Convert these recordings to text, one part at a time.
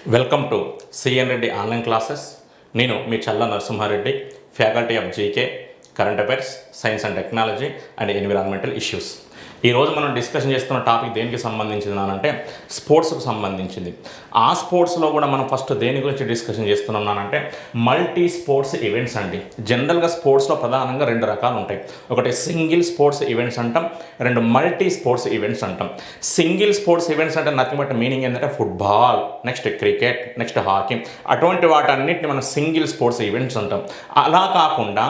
Welcome to CN Reddy online classes. నేను మీ Challa Narasimhareddy, faculty of GK, current affairs, science and technology and environmental issues. ఈరోజు మనం discussion చేస్తున్న topic దేనికి సంబంధించింది అంటే స్పోర్ట్స్కు సంబంధించింది. ఆ స్పోర్ట్స్లో కూడా మనం ఫస్ట్ దేని గురించి డిస్కషన్ చేస్తున్నానంటే మల్టీ స్పోర్ట్స్ ఈవెంట్స్ అండి. జనరల్గా స్పోర్ట్స్లో ప్రధానంగా రెండు రకాలు ఉంటాయి. ఒకటి సింగిల్ స్పోర్ట్స్ ఈవెంట్స్ అంటాం, రెండు మల్టీ స్పోర్ట్స్ ఈవెంట్స్ అంటాం. సింగిల్ స్పోర్ట్స్ ఈవెంట్స్ అంటే నథింగ్ బట్ మీనింగ్ ఏంటంటే football, next cricket, next hockey, అటువంటి వాటన్నిటిని మనం సింగిల్ స్పోర్ట్స్ ఈవెంట్స్ అంటాం. అలా కాకుండా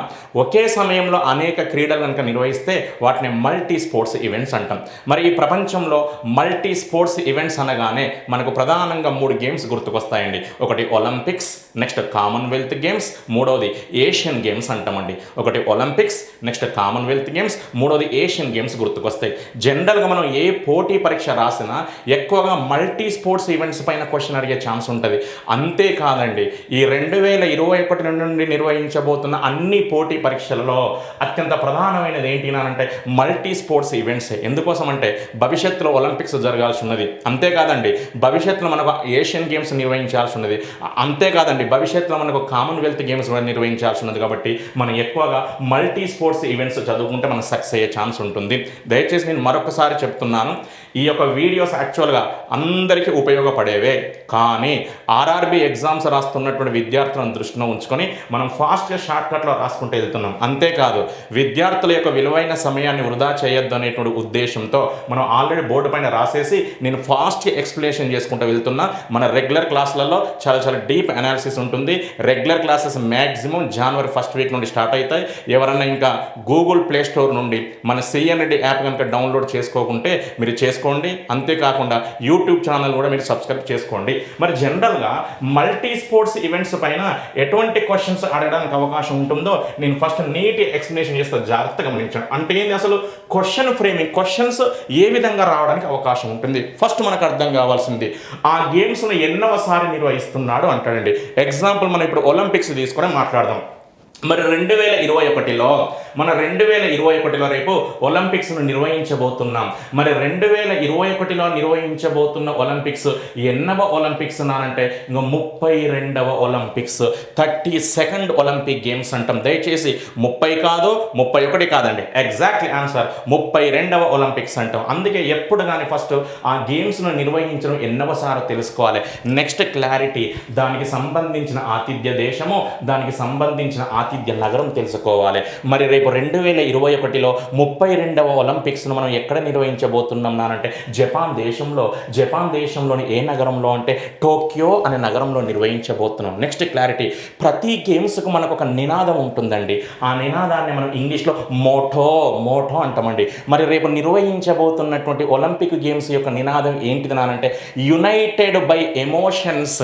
ఒకే సమయంలో అనేక క్రీడలు కనుక నిర్వహిస్తే వాటిని మల్టీ స్పోర్ట్స్ ఈవెంట్స్ అంటాం. మరి ఈ ప్రపంచంలో మల్టీ స్పోర్ట్స్ ఈవెంట్స్ అనగానే మనకు ప్రధానంగా 3 గేమ్స్ గుర్తుకొస్తాయండి. ఒకటి ఒలింపిక్స్, నెక్స్ట్ కామన్వెల్త్ గేమ్స్, మూడవది ఏషియన్ గేమ్స్ అంటామండి. ఒకటి ఒలింపిక్స్, నెక్స్ట్ కామన్వెల్త్ గేమ్స్, మూడవది ఏషియన్ గేమ్స్ గుర్తుకొస్తాయి. జనరల్గా మనం ఏ పోటీ పరీక్ష రాసినా ఎక్కువగా మల్టీ స్పోర్ట్స్ ఈవెంట్స్ పైన క్వశ్చన్ అడిగే ఛాన్స్ ఉంటుంది. అంతేకాదండి, ఈ 2021 నుండి నిర్వహించబోతున్న అన్ని పోటీ పరీక్షలలో అత్యంత ప్రధానమైనది ఏంటి అంటే మల్టీ స్పోర్ట్స్ ఈవెంట్స్. ఎందుకోసం అంటే భవిష్యత్తులో ఒలింపిక్స్ జరగాల్సి ఉన్నది. అంతేకాదండి, భవిష్యత్తులో మనకు ఏషియన్ గేమ్స్ నిర్వహించాల్సి ఉన్నది. అంతేకాదండి, భవిష్యత్తులో మనకు కామన్వెల్త్ గేమ్స్ కూడా నిర్వహించాల్సి ఉన్నది. కాబట్టి మనం ఎక్కువగా మల్టీ స్పోర్ట్స్ ఈవెంట్స్ చదువుకుంటే మనం సక్సెస్ అయ్యే ఛాన్స్ ఉంటుంది. దయచేసి నేను మరొకసారి చెప్తున్నాను, ఈ యొక్క వీడియోస్ యాక్చువల్గా అందరికీ ఉపయోగపడేవే, కానీ ఆర్ఆర్బీ ఎగ్జామ్స్ రాస్తున్నటువంటి విద్యార్థులను దృష్టిలో ఉంచుకొని మనం ఫాస్ట్గా షార్ట్కట్లో రాసుకుంటూ వెళ్తున్నాం. అంతేకాదు, విద్యార్థుల యొక్క విలువైన సమయాన్ని వృధా చేయొద్దు అనేటువంటి ఉద్దేశంతో మనం ఆల్రెడీ బోర్డు పైన రాసేసి నేను ఫాస్ట్గా ఎక్స్ప్లెనేషన్ చేసుకుంటూ వెళ్తున్నా. మన రెగ్యులర్ క్లాసులలో చాలా డీప్ అనాలిసిస్ ఉంటుంది. రెగ్యులర్ క్లాసెస్ మ్యాక్సిమం జనవరి 1st వీక్ నుండి స్టార్ట్ అవుతాయి. ఎవరన్నా ఇంకా గూగుల్ ప్లే స్టోర్ నుండి మన సిఎన్ రెడ్డి యాప్ కనుక డౌన్లోడ్ చేసుకోకుంటే మీరు చేసుకోండి. అంతేకాకుండా యూట్యూబ్ ఛానల్ కూడా మీరు సబ్స్క్రైబ్ చేసుకోండి. మరి జనరల్గా మల్టీ స్పోర్ట్స్ ఈవెంట్స్ పైన ఎటువంటి క్వశ్చన్స్ అడగడానికి అవకాశం ఉంటుందో నేను ఫస్ట్ నీట్ ఎక్స్ప్లెనేషన్ చేస్తాను, జాగ్రత్తగా గమనించండి. అంటే ఏంది అసలు క్వశ్చన్ ఫ్రేమింగ్, క్వశ్చన్స్ ఏ విధంగా రావడానికి అవకాశం ఉంటుంది. ఫస్ట్ మనకు అర్థం కావాల్సింది ఆ గేమ్స్ను ఎన్నవసారి నిర్వహిస్తున్నాడు అంటాడండి. ఎగ్జాంపుల్ మనం ఇప్పుడు ఒలింపిక్స్ తీసుకొని మాట్లాడదాం. మరి 2021లో మన 2021లో రేపు ఒలింపిక్స్ను నిర్వహించబోతున్నాం. మరి 2021లో నిర్వహించబోతున్న ఒలింపిక్స్ ఎన్నవ ఒలింపిక్స్ అంటే ఇంకా 32వ ఒలింపిక్స్, 32nd ఒలింపిక్ గేమ్స్ అంటాం. దయచేసి 30 కాదు 31 కాదండి, ఎగ్జాక్ట్లీ ఆన్సర్ 32వ ఒలింపిక్స్ అంటాం. అందుకే ఎప్పుడు కానీ ఫస్ట్ ఆ గేమ్స్ను నిర్వహించడం ఎన్నవసారో తెలుసుకోవాలి. నెక్స్ట్ క్లారిటీ, దానికి సంబంధించిన ఆతిథ్య దేశము, దానికి సంబంధించిన ఆతిథ్య నగరం తెలుసుకోవాలి. మరి రేపు 2021లో 32వ ఒలింపిక్స్ను మనం ఎక్కడ నిర్వహించబోతున్నాం అంటే జపాన్ దేశంలోని ఏ నగరంలో అంటే టోక్యో అనే నగరంలో నిర్వహించబోతున్నాం. నెక్స్ట్ క్లారిటీ, ప్రతి గేమ్స్కు మనకు ఒక నినాదం ఉంటుందండి. ఆ నినాదాన్ని మనం ఇంగ్లీష్లో మోటో అంటామండి. మరి రేపు నిర్వహించబోతున్నటువంటి ఒలింపిక్ గేమ్స్ యొక్క నినాదం ఏంటిది అంటే United by emotions.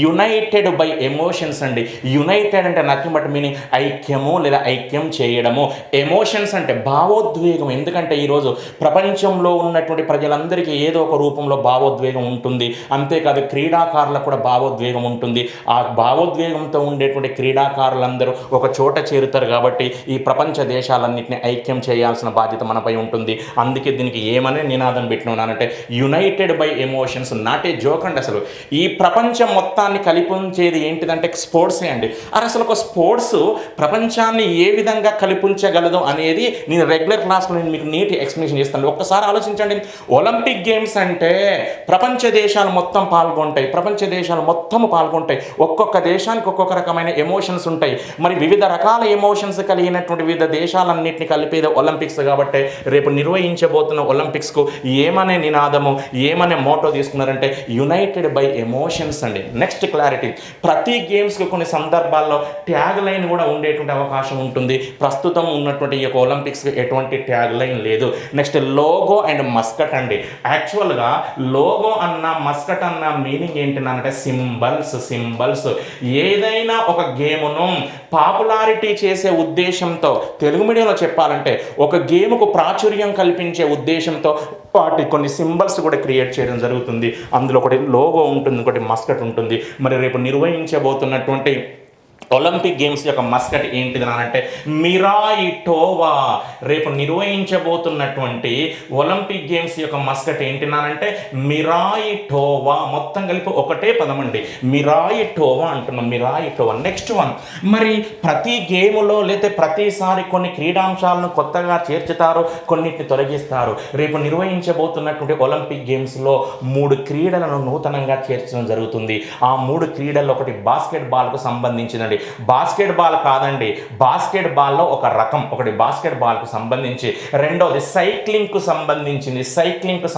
United by emotions అండి. యునైటెడ్ అంటే నథింగ్ బట్ మీనింగ్ ఐక్యము లేదా ఐక్యం చేయడము. ఎమోషన్స్ అంటే భావోద్వేగం. ఎందుకంటే ఈరోజు ప్రపంచంలో ఉన్నటువంటి ప్రజలందరికీ ఏదో ఒక రూపంలో భావోద్వేగం ఉంటుంది. అంతేకాదు, క్రీడాకారులకు కూడా భావోద్వేగం ఉంటుంది. ఆ భావోద్వేగంతో ఉండేటువంటి క్రీడాకారులందరూ ఒక చోట చేరుతారు. కాబట్టి ఈ ప్రపంచ దేశాలన్నింటినీ ఐక్యం చేయాల్సిన బాధ్యత మనపై ఉంటుంది. అందుకే దీనికి ఏమనే నినాదం పెట్టినానంటే united by emotions. Not a joke అండి. అసలు ఈ ప్రపంచం మొత్తాన్ని కలిపించేది ఏంటిదంటే స్పోర్ట్సే అండి. అసలు ఒక స్పోర్ట్స్ ప్రపంచాన్ని ఏ విధంగా కల్పించగలదు అనేది నేను రెగ్యులర్ క్లాస్లో నేను మీకు నీట్ ఎక్స్ప్లెనేషన్ చేస్తాను. ఒక్కసారి ఆలోచించండి, ఒలింపిక్ గేమ్స్ అంటే ప్రపంచ దేశాలు మొత్తం పాల్గొంటాయి. ఒక్కొక్క దేశానికి ఒక్కొక్క రకమైన ఎమోషన్స్ ఉంటాయి. మరి వివిధ రకాల ఎమోషన్స్ కలిగినటువంటి వివిధ దేశాలన్నింటినీ కలిపేది ఒలింపిక్స్. కాబట్టి రేపు నిర్వహించబోతున్న ఒలింపిక్స్కు ఏమనే నినాదము, ఏమనే మోటో తీసుకున్నారంటే యునైటెడ్ బై ఎమోషన్స్ అండి. నెక్స్ట్ క్లారిటీ, ప్రతి గేమ్స్కి కొన్ని సందర్భాల్లో ట్యాగ్ లైన్ కూడా ఉండేటువంటి అవకాశం ఉంటుంది. ప్రస్తుతం ఉన్నటువంటి ఈ యొక్క ఒలింపిక్స్కి ఎటువంటి ట్యాగ్ లైన్ లేదు. నెక్స్ట్ లోగో అండ్ మస్కట్ అండి. యాక్చువల్గా లోగో అన్న మస్కట్ అన్న మీనింగ్ ఏంటంటే సింబల్స్. ఏదైనా ఒక గేమ్ను పాపులారిటీ చేసే ఉద్దేశంతో, తెలుగు మీడియంలో చెప్పాలంటే ఒక గేమ్కు ప్రాచుర్యం కల్పించే ఉద్దేశంతో వాటి కొన్ని సింబల్స్ కూడా క్రియేట్ చేయడం జరుగుతుంది. అందులో ఒకటి లోగో ఉంటుంది, ఒకటి మస్కట్ ఉంటుంది. మరి రేపు నిర్వహించబోతున్నటువంటి ఒలింపిక్ గేమ్స్ యొక్క మస్కట్ ఏంటిది అంటే మిరాయిటోవా. రేపు నిర్వహించబోతున్నటువంటి ఒలింపిక్ గేమ్స్ యొక్క మస్కట్ ఏంటినానంటే మిరాయిటోవా. మొత్తం కలిపి ఒకటే పదం అండి, మిరాయిటోవా అంటున్నాం, మిరాయిటోవా. నెక్స్ట్ వన్, మరి ప్రతి గేములో లేదా ప్రతిసారి కొన్ని క్రీడాంశాలను కొత్తగా చేర్చుతారు, కొన్నిటిని తొలగిస్తారు. రేపు నిర్వహించబోతున్నటువంటి ఒలింపిక్ గేమ్స్లో 3 క్రీడలను నూతనంగా చేర్చడం జరుగుతుంది. ఆ 3 క్రీడల్లో ఒకటి బాస్కెట్ బాల్కు సంబంధించినది. బాస్కెట్ బాల్ కాదండి, బాస్కెట్ బాల్లో ఒక రకం, ఒకటి బాస్కెట్ బాల్కు సంబంధించి, రెండవది సైక్లింగ్కు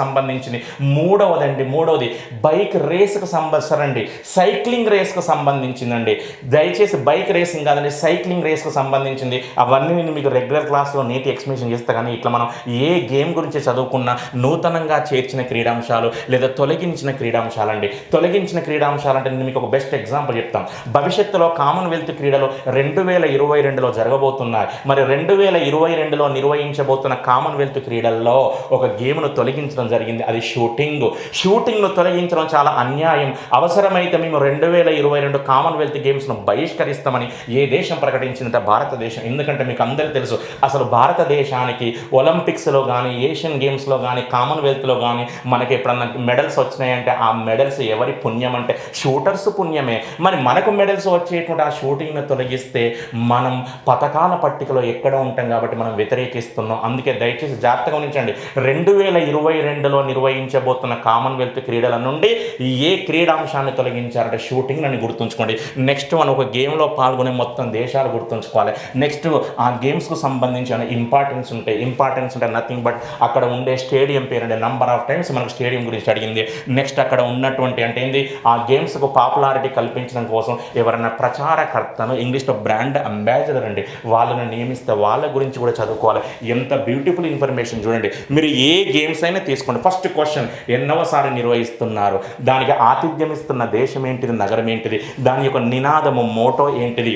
సంబంధించింది, మూడవది బైక్ రేస్కు సంబంధించండి, సైక్లింగ్ రేస్కు సంబంధించిందండి. దయచేసి బైక్ రేసింగ్ కాదండి, సైక్లింగ్ రేస్కు సంబంధించింది. అవన్నీ నేను మీకు రెగ్యులర్ క్లాస్లో నీటి ఎక్స్ప్లెనేషన్ చేస్తా. కానీ ఇట్లా మనం ఏ గేమ్ గురించి చదువుకున్నా నూతనంగా చేర్చిన క్రీడాంశాలు లేదా తొలగించిన క్రీడాంశాలండి. తొలగించిన క్రీడాంశాలు అంటే నేను మీకు ఒక బెస్ట్ ఎగ్జాంపుల్ చెప్తాం. భవిష్యత్తులో కామన్వెల్త్ క్రీడలు 2022లో జరగబోతున్నాయి. మరి 2022లో నిర్వహించబోతున్న కామన్వెల్త్ క్రీడల్లో ఒక గేమ్ను తొలగించడం జరిగింది, అది షూటింగ్ను తొలగించడం చాలా అన్యాయం. అవసరమైతే మేము 2022 కామన్వెల్త్ గేమ్స్ను బహిష్కరిస్తామని ఏ దేశం ప్రకటించిందంటే భారతదేశం. ఎందుకంటే మీకు అందరికీ తెలుసు, అసలు భారతదేశానికి ఒలింపిక్స్లో కానీ, ఏషియన్ గేమ్స్లో కానీ, కామన్వెల్త్లో కానీ మనకి ఎప్పుడన్నా మెడల్స్ వచ్చినాయంటే ఆ మెడల్స్ ఎవరి పుణ్యం అంటే షూటర్స్ పుణ్యమే. మరి మనకు మెడల్స్ వచ్చేటువంటి ఆ షూటింగ్ను తొలగిస్తే మనం పథకాల పట్టికలో ఎక్కడ ఉంటాం కాబట్టి మనం వ్యతిరేకిస్తున్నాం. అందుకే దయచేసి జాగ్రత్తగా గమనించండి, 2022లో నిర్వహించబోతున్న కామన్వెల్త్ క్రీడల నుండి ఏ క్రీడాంశాన్ని తొలగించారంటే షూటింగ్ అని గుర్తుంచుకోండి. నెక్స్ట్ మనం ఒక గేమ్లో పాల్గొనే మొత్తం దేశాలు గుర్తుంచుకోవాలి. నెక్స్ట్ ఆ గేమ్స్కు సంబంధించిన ఇంపార్టెన్స్ ఉంటే నథింగ్ బట్ అక్కడ ఉండే స్టేడియం పేరు అంటే నంబర్ ఆఫ్ టైమ్స్ మనకు స్టేడియం గురించి అడిగింది. నెక్స్ట్ అక్కడ ఉన్నటువంటి అంటే ఏంది, ఆ గేమ్స్కు పాపులారిటీ కల్పించడం కోసం ఎవరైనా ప్రచారకర్తను, ఇంగ్లీష్లో బ్రాండ్ అంబాసిడర్ అండి, వాళ్ళని నియమిస్తే వాళ్ళ గురించి కూడా చదువుకోవాలి. ఎంత బ్యూటిఫుల్ ఇన్ఫర్మేషన్ చూడండి. మీరు ఏ గేమ్స్ అయినా తీసుకోండి, ఫస్ట్ క్వశ్చన్ ఎన్నవసారి నిర్వహిస్తున్నారు, దానికి ఆతిథ్యం ఇస్తున్న దేశం ఏంటిది, నగరం ఏంటిది, దాని యొక్క నినాదము మోటో ఏంటిది,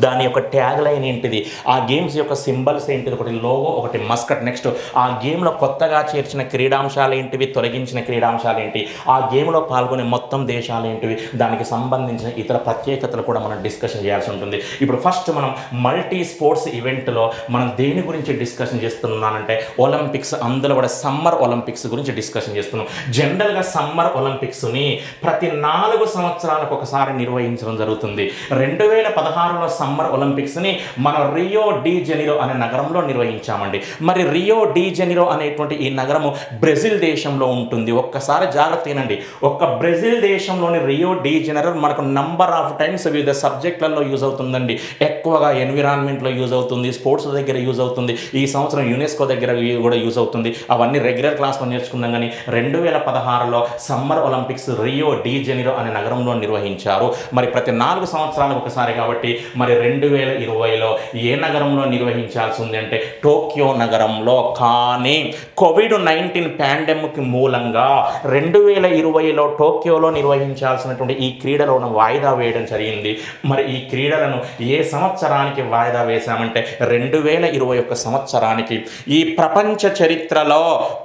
దాని యొక్క ట్యాగ్ లైన్ ఏంటిది, ఆ గేమ్స్ యొక్క సింబల్స్ ఏంటిది, ఒకటి లోగో, ఒకటి మస్కట్. నెక్స్ట్ ఆ గేమ్లో కొత్తగా చేర్చిన క్రీడాంశాలు ఏంటివి, తొలగించిన క్రీడాంశాలు ఏంటి, ఆ గేమ్లో పాల్గొనే మొత్తం దేశాలు ఏంటివి, దానికి సంబంధించిన ఇతర ప్రత్యేకతలు కూడా మనం డిస్కషన్ చేయాల్సి ఉంటుంది. ఇప్పుడు ఫస్ట్ మనం మల్టీ స్పోర్ట్స్ ఈవెంట్లో మనం దేని గురించి డిస్కషన్ చేస్తున్నానంటే ఒలింపిక్స్, అందులో కూడా సమ్మర్ ఒలింపిక్స్ గురించి డిస్కషన్ చేస్తున్నాం. జనరల్గా సమ్మర్ ఒలింపిక్స్ని ప్రతి 4 సంవత్సరాలకు ఒకసారి నిర్వహించడం జరుగుతుంది. 2016లో సమ్మర్ ఒలింపిక్స్ని మనం రియో డి జెనిరో అనే నగరంలో నిర్వహించామండి. మరి రియో డి జెనిరో అనేటువంటి ఈ నగరము బ్రెజిల్ దేశంలో ఉంటుంది. ఒక్కసారి జాగ్రత్తనండి, ఒక్క బ్రెజిల్ దేశంలోని రియో డి జెనిరో మనకు నంబర్ ఆఫ్ టైమ్స్ వివిధ సబ్జెక్టులలో యూజ్ అవుతుందండి. ఎక్కువగా ఎన్విరాన్మెంట్లో యూజ్ అవుతుంది, స్పోర్ట్స్ దగ్గర యూజ్ అవుతుంది, ఈ సంవత్సరం యునెస్కో దగ్గర కూడా యూజ్ అవుతుంది. అవన్నీ రెగ్యులర్ క్లాస్లో నేర్చుకున్నాం. కానీ 2016లో summer Olympics Rio de Janeiro అనే నగరంలో నిర్వహించారు. మరి ప్రతి 4 సంవత్సరాలకు ఒకసారి కాబట్టి మరి 2020లో ఏ నగరంలో నిర్వహించాల్సి ఉంది అంటే టోక్యో నగరంలో. కానీ కోవిడ్-19 పాండమిక్ మూలంగా 2020లో టోక్యోలో నిర్వహించాల్సినటువంటి ఈ క్రీడలను వాయిదా వేయడం జరిగింది. మరి ఈ క్రీడలను ఏ సంవత్సరానికి వాయిదా వేశామంటే 2021 సంవత్సరానికి. ఈ ప్రపంచ చరిత్రలో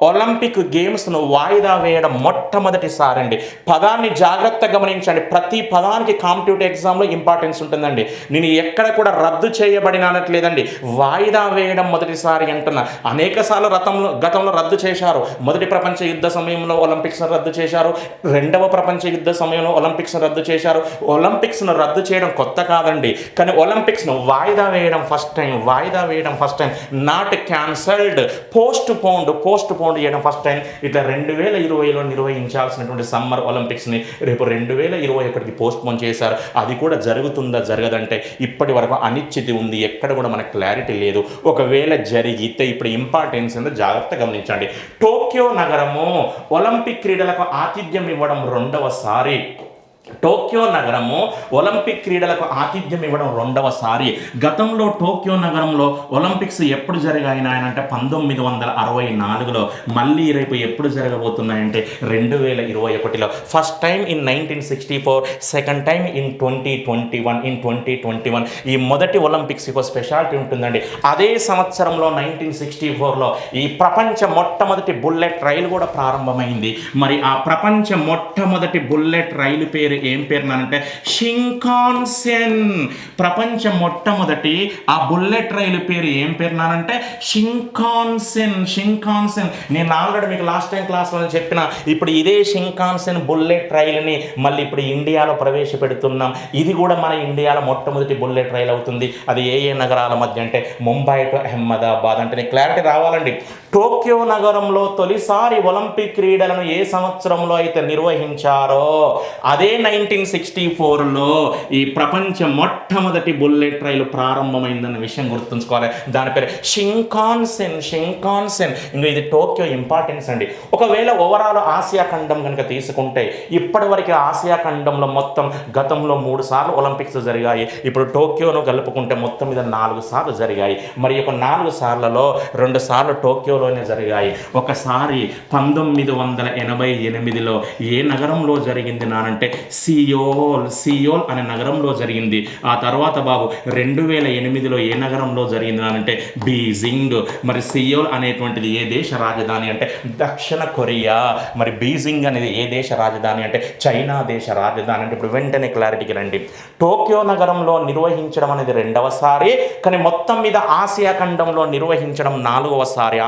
ఒలింపిక్ గేమ్స్ను వాయిదా వేయడం మొట్టమొదటిసారి అండి. పదాన్ని జాగ్రత్తగా గమనించండి, ప్రతి పదానికి కాంపిటేటివ్ ఎగ్జామ్లో ఇంపార్టెన్స్ ఉంటుందండి. నేను ఎక్కడ కూడా రద్దు చేయబడిన అనట్లేదండి, వాయిదా వేయడం మొదటిసారి అంటున్నా. అనేక సార్లు గతంలో రద్దు చేశారు. మొదటి ప్రపంచ యుద్ధ సమయంలో ఒలింపిక్స్ను రద్దు చేశారు, రెండవ ప్రపంచ యుద్ధ సమయంలో ఒలింపిక్స్ను రద్దు చేశారు. ఒలింపిక్స్ను రద్దు చేయడం కొత్త కాదండి, కానీ ఒలింపిక్స్ను వాయిదా వేయడం first time, not cancelled, post పోండ్ చేయడం ఫస్ట్ టైం. ఇట్లా 2020లో నిర్వహించాల్సినటువంటి సమ్మర్ ఒలింపిక్స్ని రేపు 2021కి పోస్ట్ పోన్ చేశారు. అది కూడా జరుగుతుందా జరగదంటే ఇప్పటి వరకు అనిశ్చితి ఉంది, ఎక్కడ కూడా మనకు క్లారిటీ లేదు. ఒకవేళ జరిగితే ఇప్పుడు ఇంపార్టెన్స్ ఏందో జాగ్రత్తగా గమనించండి. టోక్యో నగరము ఒలింపిక్ క్రీడలకు ఆతిథ్యం ఇవ్వడం రెండవసారి. టోక్యో నగరము ఒలింపిక్ క్రీడలకు ఆతిథ్యం ఇవ్వడం రెండవసారి. గతంలో టోక్యో నగరంలో ఒలింపిక్స్ ఎప్పుడు జరిగాయనంటే 1964లో. మళ్ళీ రేపు ఎప్పుడు జరగబోతున్నాయంటే 2021లో. First time in 1964, second time in 2021. ఈ మొదటి ఒలింపిక్స్ ఒక స్పెషాలిటీ ఉంటుందండి. అదే సంవత్సరంలో 1964లో ఈ ప్రపంచ మొట్టమొదటి బుల్లెట్ రైలు కూడా ప్రారంభమైంది. మరి ఆ ప్రపంచ మొట్టమొదటి బుల్లెట్ రైలు పేరు ఏం పేరు అంటే షింకాన్సెన్. ప్రపంచ మొట్టమొదటి ఆ బుల్లెట్ రైలు పేరు ఏం పేరు అంటే షింకాన్సెన్. నేను ఆల్రెడీ మీకు లాస్ట్ టైం క్లాస్లో చెప్పిన, ఇప్పుడు ఇదే షింకాన్సెన్ బుల్లెట్ రైలుని మళ్ళీ ఇప్పుడు ఇండియాలో ప్రవేశపెడుతున్నాం. ఇది కూడా మన ఇండియాలో మొట్టమొదటి బుల్లెట్ రైలు అవుతుంది. అది ఏ నగరాల మధ్య అంటే ముంబై టు అహ్మదాబాద్. అంటే నీకు క్లారిటీ రావాలండి. టోక్యో నగరంలో తొలిసారి ఒలింపిక్ క్రీడలను ఏ సంవత్సరంలో అయితే నిర్వహించారో అదే 1964లో ఈ ప్రపంచ మొట్టమొదటి బుల్లెట్ రైలు ప్రారంభమైందన్న విషయం గుర్తుంచుకోవాలి. దాని పేరు షింకాన్సెన్. ఇంకా ఇది టోక్యో ఇంపార్టెన్స్ అండి. ఒకవేళ ఓవరాల్ ఆసియా ఖండం కనుక తీసుకుంటే ఇప్పటి వరకు ఆసియా ఖండంలో మొత్తం గతంలో 3 సార్లు ఒలింపిక్స్ జరిగాయి. ఇప్పుడు టోక్యోను కలుపుకుంటే మొత్తం మీద 4 సార్లు జరిగాయి. మరి ఒక 4 సార్లలో 2 సార్లు టోక్యోలోనే జరిగాయి. ఒకసారి 1988లో ఏ నగరంలో జరిగింది నానంటే సియోల్ అనే నగరంలో జరిగింది. ఆ తర్వాత బాబు 2008లో ఏ నగరంలో జరిగింది నానంటే బీజింగ్. మరి సియోల్ అనేటువంటిది ఏ దేశ రాజధాని అంటే దక్షిణ కొరియా. మరి బీజింగ్ అనేది ఏ దేశ రాజధాని అంటే చైనా దేశ రాజధాని. అంటే ఇప్పుడు వెంటనే క్లారిటీకి రండి. టోక్యో నగరంలో నిర్వహించడం అనేది 2వసారి, కానీ మొత్తం మీద ఆసియా ఖండంలో నిర్వహించడం 4వసారి.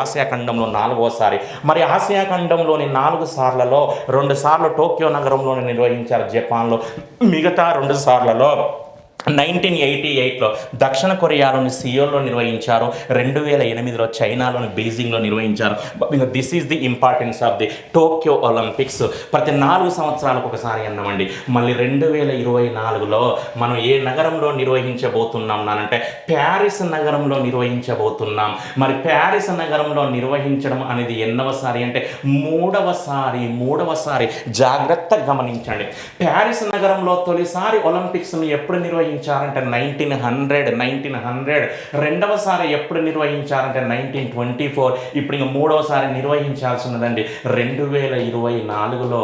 మరి ఆసియా ఖండంలోని 4 సార్లలో 2 సార్లు టోక్యో నగరంలోనే నిర్వహించారు జపాన్లో. మిగతా 2 సార్లలో 1988లో దక్షిణ కొరియాలోని సియోల్లో నిర్వహించారు. 2008లో చైనాలోని బీజింగ్లో నిర్వహించారు. This is the importance of the Tokyo Olympics. ప్రతి 4 సంవత్సరాలకు ఒకసారి అన్నామండి. మళ్ళీ 2024లో మనం ఏ నగరంలో నిర్వహించబోతున్నాం నానంటే ప్యారిస్ నగరంలో నిర్వహించబోతున్నాం. మరి ప్యారిస్ నగరంలో నిర్వహించడం అనేది ఎన్నవసారి అంటే 3వసారి. జాగ్రత్తగా గమనించండి. ప్యారిస్ నగరంలో తొలిసారి ఒలింపిక్స్ను ఎప్పుడు నిర్వహించారంటే 1900. రెండవసారి ఎప్పుడు నిర్వహించారంటే 1924. ఇప్పుడు ఇంక 3వసారి నిర్వహించాల్సి ఉన్నదండి 2024లో.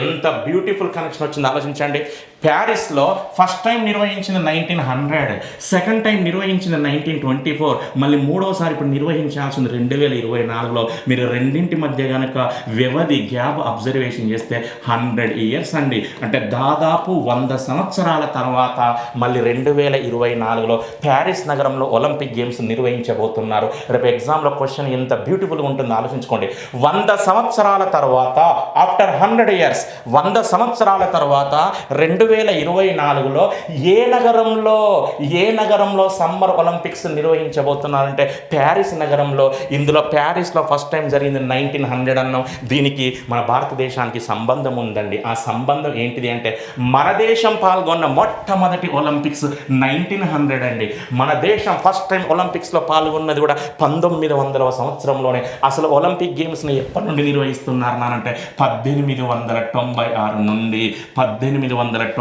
ఎంత బ్యూటిఫుల్ కనెక్షన్ వచ్చింది ఆలోచించండి. ప్యారిస్లో ఫస్ట్ టైం నిర్వహించింది 1900, సెకండ్ టైం నిర్వహించింది 1924, మళ్ళీ 3వసారి ఇప్పుడు నిర్వహించాల్సింది 2024లో. మీరు రెండింటి మధ్య కనుక వ్యవధి గ్యాప్ అబ్జర్వేషన్ చేస్తే 100 years అండి. అంటే దాదాపు 100 సంవత్సరాల తర్వాత మళ్ళీ 2024లో ప్యారిస్ నగరంలో ఒలింపిక్ గేమ్స్ నిర్వహించబోతున్నారు. రేపు ఎగ్జామ్లో క్వశ్చన్ ఎంత బ్యూటిఫుల్గా ఉంటుందో ఆలోచించుకోండి. 100 సంవత్సరాల తర్వాత, ఆఫ్టర్ 100 years, 100 సంవత్సరాల తర్వాత 2024లో ఏ నగరంలో సమ్మర్ ఒలింపిక్స్ నిర్వహించబోతున్నారంటే ప్యారిస్ నగరంలో. ఇందులో ప్యారిస్లో ఫస్ట్ టైం జరిగింది 1900 అన్నాం. దీనికి మన భారతదేశానికి సంబంధం ఉందండి. ఆ సంబంధం ఏంటిది అంటే మన దేశం పాల్గొన్న మొట్టమొదటి ఒలింపిక్స్ 1900 అండి. మన దేశం ఫస్ట్ టైం ఒలింపిక్స్లో పాల్గొన్నది కూడా 1900వ సంవత్సరంలోనే. అసలు ఒలింపిక్ గేమ్స్ని ఎప్పటి నుండి నిర్వహిస్తున్నారు నానంటే 1896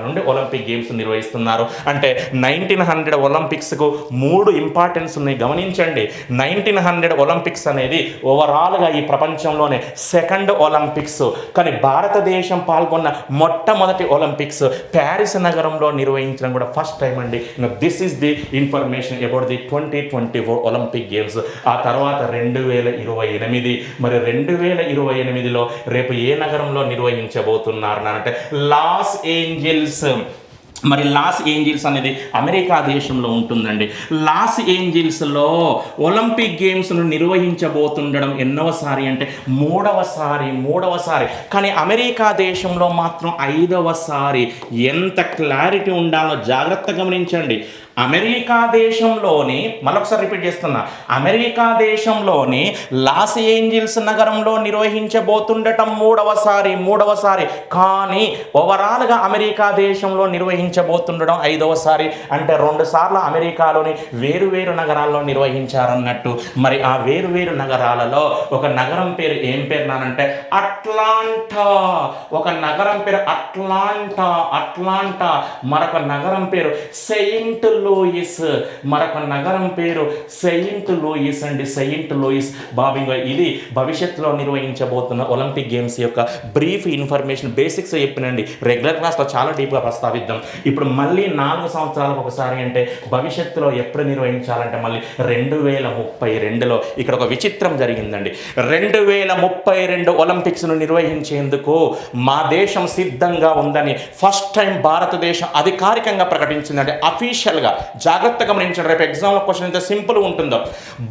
నుండి ఒలింపిక్ గేమ్స్ నిర్వహిస్తున్నారు. అంటే 1900 ఒలింపిక్స్కు 3 ఇంపార్టెన్స్ ఉన్నాయి. గమనించండి, 1900 ఒలింపిక్స్ అనేది ఓవరాల్గా ఈ ప్రపంచంలోనే సెకండ్ ఒలింపిక్స్. కానీ భారతదేశం పాల్గొన్న మొట్టమొదటి ఒలింపిక్స్ ప్యారిస్ నగరంలో నిర్వహించడం కూడా ఫస్ట్ టైం అండి. This is the information about the 2024 Olympic games. ఆ తర్వాత 2028. మరి 2028లో రేపు ఏ నగరంలో నిర్వహించబోతున్నారు అంటే లాస్ ఏంజల్స్. మరి లాస్ ఏంజల్స్ అనేది అమెరికా దేశంలో ఉంటుందండి. లాస్ ఏంజల్స్లో ఒలింపిక్ గేమ్స్ను నిర్వహించబోతుండడం ఎన్నవసారి అంటే 3వసారి. కానీ అమెరికా దేశంలో మాత్రం 5వసారి. ఎంత క్లారిటీ ఉండాలో జాగ్రత్తగా గమనించండి. అమెరికా దేశంలోని, మరొకసారి రిపీట్ చేస్తున్నా, అమెరికా దేశంలోని లాస్ ఏంజల్స్ నగరంలో నిర్వహించబోతుండటం 3వసారి. కానీ ఓవరాల్గా అమెరికా దేశంలో నిర్వహించబోతుండడం 5వసారి. అంటే 2 సార్లు అమెరికాలోని వేరు నగరాల్లో నిర్వహించారన్నట్టు. మరి ఆ వేరు నగరాలలో ఒక నగరం పేరు ఏం పేరు నానంటే అట్లాంటా. ఒక నగరం పేరు అట్లాంటా. మరొక నగరం పేరు సెయింట్ లూయిస్, మరొక నగరం పేరు సెయింట్ లూయిస్ అండి. సెయింట్ లూయిస్ బాబింగో. ఇది భవిష్యత్తులో నిర్వహించబోతున్న ఒలింపిక్ గేమ్స్ యొక్క బ్రీఫ్ ఇన్ఫర్మేషన్, బేసిక్స్ చెప్పినండి. రెగ్యులర్ క్లాస్లో చాలా డీప్గా ప్రస్తావిద్దాం. ఇప్పుడు మళ్ళీ 4 సంవత్సరాలకు ఒకసారి అంటే భవిష్యత్తులో ఎప్పుడు నిర్వహించాలంటే మళ్ళీ 2032లో. ఇక్కడ ఒక విచిత్రం జరిగిందండి. 2032 ఒలింపిక్స్ను నిర్వహించేందుకు మా దేశం సిద్ధంగా ఉందని ఫస్ట్ టైం భారతదేశం అధికారికంగా ప్రకటించిందండి. అఫీషియల్గా. జాగ్రత్తగా గమనించండి. రేపు ఎగ్జామ్లో క్వశ్చన్ ఎంత సింపుల్ ఉంటుందో.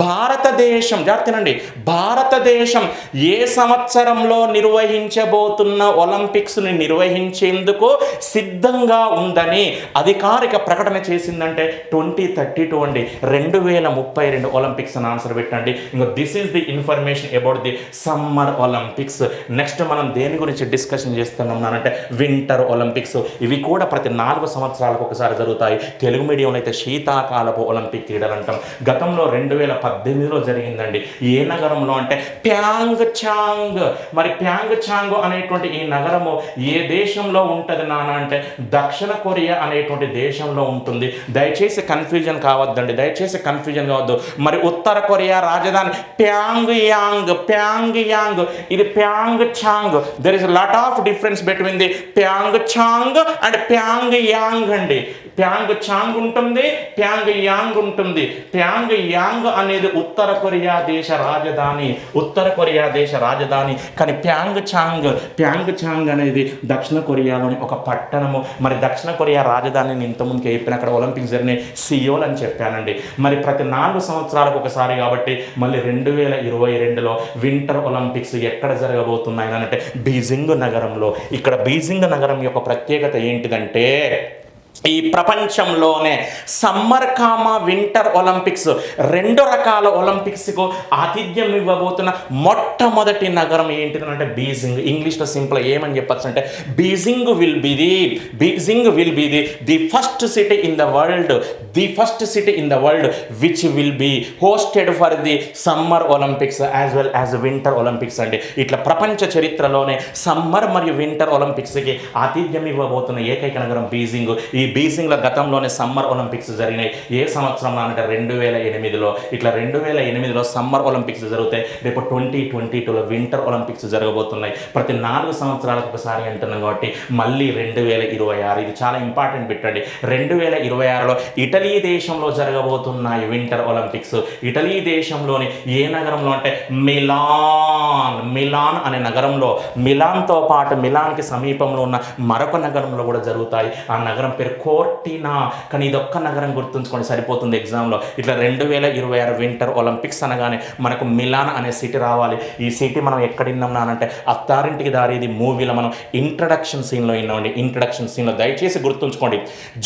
భారతదేశం జాగ్రత్తనండి, భారతదేశం ఏ సంవత్సరంలో నిర్వహించబోతున్న ఒలింపిక్స్ని నిర్వహించేందుకు సిద్ధంగా ఉందని అధికారిక ప్రకటన చేసిందంటే 2032 అండి. 2032 ఒలింపిక్స్ అని ఆన్సర్ పెట్టండి. ఇంకో this is the information about the summer Olympics. Next మనం దేని గురించి డిస్కషన్ చేస్తున్నామంటే వింటర్ ఒలింపిక్స్. ఇవి కూడా ప్రతి 4 సంవత్సరాలకు ఒకసారి జరుగుతాయి. తెలుగు మీడియంలో అయితే శీతాకాలపు ఒలింపిక్ క్రీడలు అంటాం. గతంలో 2018లో జరిగిందండి. ఏ నగరంలో అంటే ప్యాంగ్ చాంగ్. మరి ప్యాంగ్ చాంగ్ అనేటువంటి ఈ నగరము ఏ దేశంలో ఉంటుంది నాన్న అంటే దక్షిణ కొరియా అనేటువంటి దేశంలో ఉంటుంది. దయచేసి కన్ఫ్యూజన్ కావద్దండి, దయచేసి కన్ఫ్యూజన్ కావద్దు. మరి ఉత్తర కొరియా రాజధాని ప్యాంగ్ యాంగ్. ప్యాంగ్ యాంగ్, ఇది Pyeongchang. There is lot of difference between the Pyeongchang and Pyongyang అండి. ప్యాంగ్ చాంగ్ ఉంటుంది, ప్యాంగ్ యాంగ్ ఉంటుంది. ప్యాంగ్ యాంగ్ అనేది ఉత్తర కొరియా దేశ రాజధాని, ఉత్తర కొరియా దేశ రాజధాని. కానీ ప్యాంగ్ చాంగ్ అనేది దక్షిణ కొరియాలోని ఒక పట్టణము. మరి దక్షిణ కొరియా రాజధానిని ఇంతకుముందుకు చెప్పిన అక్కడ ఒలింపిక్స్ జరిగినాయి సియోల్ అని చెప్పానండి. మరి ప్రతి 4 సంవత్సరాలకు ఒకసారి కాబట్టి మళ్ళీ 2022లో వింటర్ ఒలింపిక్స్ ఎక్కడ జరగబోతున్నాయి అంటే బీజింగ్ నగరంలో. ఇక్కడ బీజింగ్ నగరం యొక్క ప్రత్యేకత ఏంటిదంటే ఈ ప్రపంచంలోనే సమ్మర్ కామా వింటర్ ఒలింపిక్స్ 2 రకాల ఒలింపిక్స్కు ఆతిథ్యం ఇవ్వబోతున్న మొట్టమొదటి నగరం ఏంటిదంటే బీజింగ్. ఇంగ్లీష్లో సింపుల్ ఏమని చెప్పచ్చు అంటే Beijing will be the first city in the world which will be hosted for the summer Olympics as well as winter Olympics అండి. ఇట్లా ప్రపంచ చరిత్రలోనే సమ్మర్ మరియు వింటర్ ఒలింపిక్స్కి ఆతిథ్యం ఇవ్వబోతున్న ఏకైక నగరం బీజింగ్. ఈ బీజింగ్లో గతంలోనే సమ్మర్ ఒలింపిక్స్ జరిగినాయి. ఏ సంవత్సరంలో అంటే 2008లో. ఇట్లా 2008లో సమ్మర్ ఒలింపిక్స్ జరుగుతాయి. రేపు 2022లో వింటర్ ఒలింపిక్స్ జరగబోతున్నాయి. ప్రతి 4 సంవత్సరాలకు ఒకసారి అంటున్నాం కాబట్టి మళ్ళీ 2026. ఇది చాలా ఇంపార్టెంట్ పెట్టండి. 2026లో ఇటలీ దేశంలో జరగబోతున్నాయి వింటర్ ఒలింపిక్స్. ఇటలీ దేశంలోని ఏ నగరంలో అంటే మిలాన్ అనే నగరంలో, మిలాన్తో పాటు మిలాన్కి సమీపంలో ఉన్న మరొక నగరంలో కూడా జరుగుతాయి. ఆ నగరం పేరు కోర్టినా. కానీ ఇదొక్క నగరం గుర్తుంచుకోండి సరిపోతుంది ఎగ్జామ్లో. ఇట్లా 2026 వింటర్ ఒలింపిక్స్ అనగానే మనకు మిలాన్ అనే సిటీ రావాలి. ఈ సిటీ మనం ఎక్కడ విన్నామనంటే అత్తారింటికి దారి ఇది మూవీలో మనం ఇంట్రడక్షన్ సీన్లో విన్నామండి. ఇంట్రడక్షన్ సీన్లో దయచేసి గుర్తుంచుకోండి.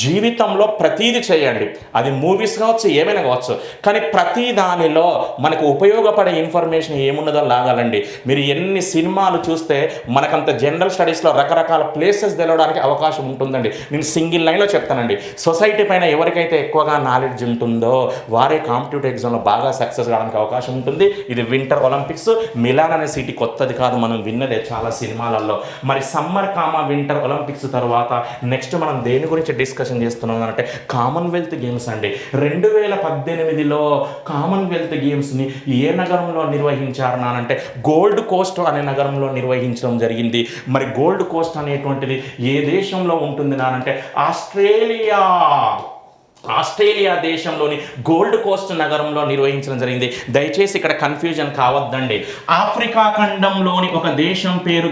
జీవితంలో ప్రతీది చేయండి, అది మూవీస్ కావచ్చు ఏమైనా కావచ్చు, కానీ ప్రతి దానిలో మనకు ఉపయోగపడే ఇన్ఫర్మేషన్ ఏమున్నదో లాగాలండి. మీరు ఎన్ని సినిమాలు చూస్తే మనకంత జనరల్ స్టడీస్లో రకరకాల ప్లేసెస్ తెలవడానికి అవకాశం ఉంటుందండి. నేను సింగిల్ లైన్లో చెప్తానండి. సొసైటీ పైన ఎవరికైతే ఎక్కువగా నాలెడ్జ్ ఉంటుందో వారే కాంపిటేటివ్ ఎగ్జామ్లో బాగా సక్సెస్ కావడానికి అవకాశం ఉంటుంది. ఇది వింటర్ ఒలింపిక్స్. మిలాన్ అనే సిటీ కొత్తది కాదు, మనం విన్నదే చాలా సినిమాలలో. మరి సమ్మర్ కామా వింటర్ ఒలింపిక్స్ తర్వాత నెక్స్ట్ మనం దేని గురించి డిస్కషన్ చేస్తున్నాం అంటే కామన్వెల్త్ గేమ్స్ అండి. 2018లో కామన్వెల్త్ గేమ్స్ని ఏ నగరంలో నిర్వహించారు అంటే గోల్డ్ కోస్ట్ అనే నగరంలో నిర్వహించడం జరిగింది. మరి గోల్డ్ కోస్ట్ అనేటువంటిది ఏ దేశంలో ఉంటుంది అంటే ఆస్ట్రేలియా దేశంలోని గోల్డ్ కోస్ట్ నగరంలో నిర్వహించడం జరిగింది. దయచేసి ఇక్కడ కన్ఫ్యూజన్ కావద్దండి. ఆఫ్రికా ఖండంలోని ఒక దేశం పేరు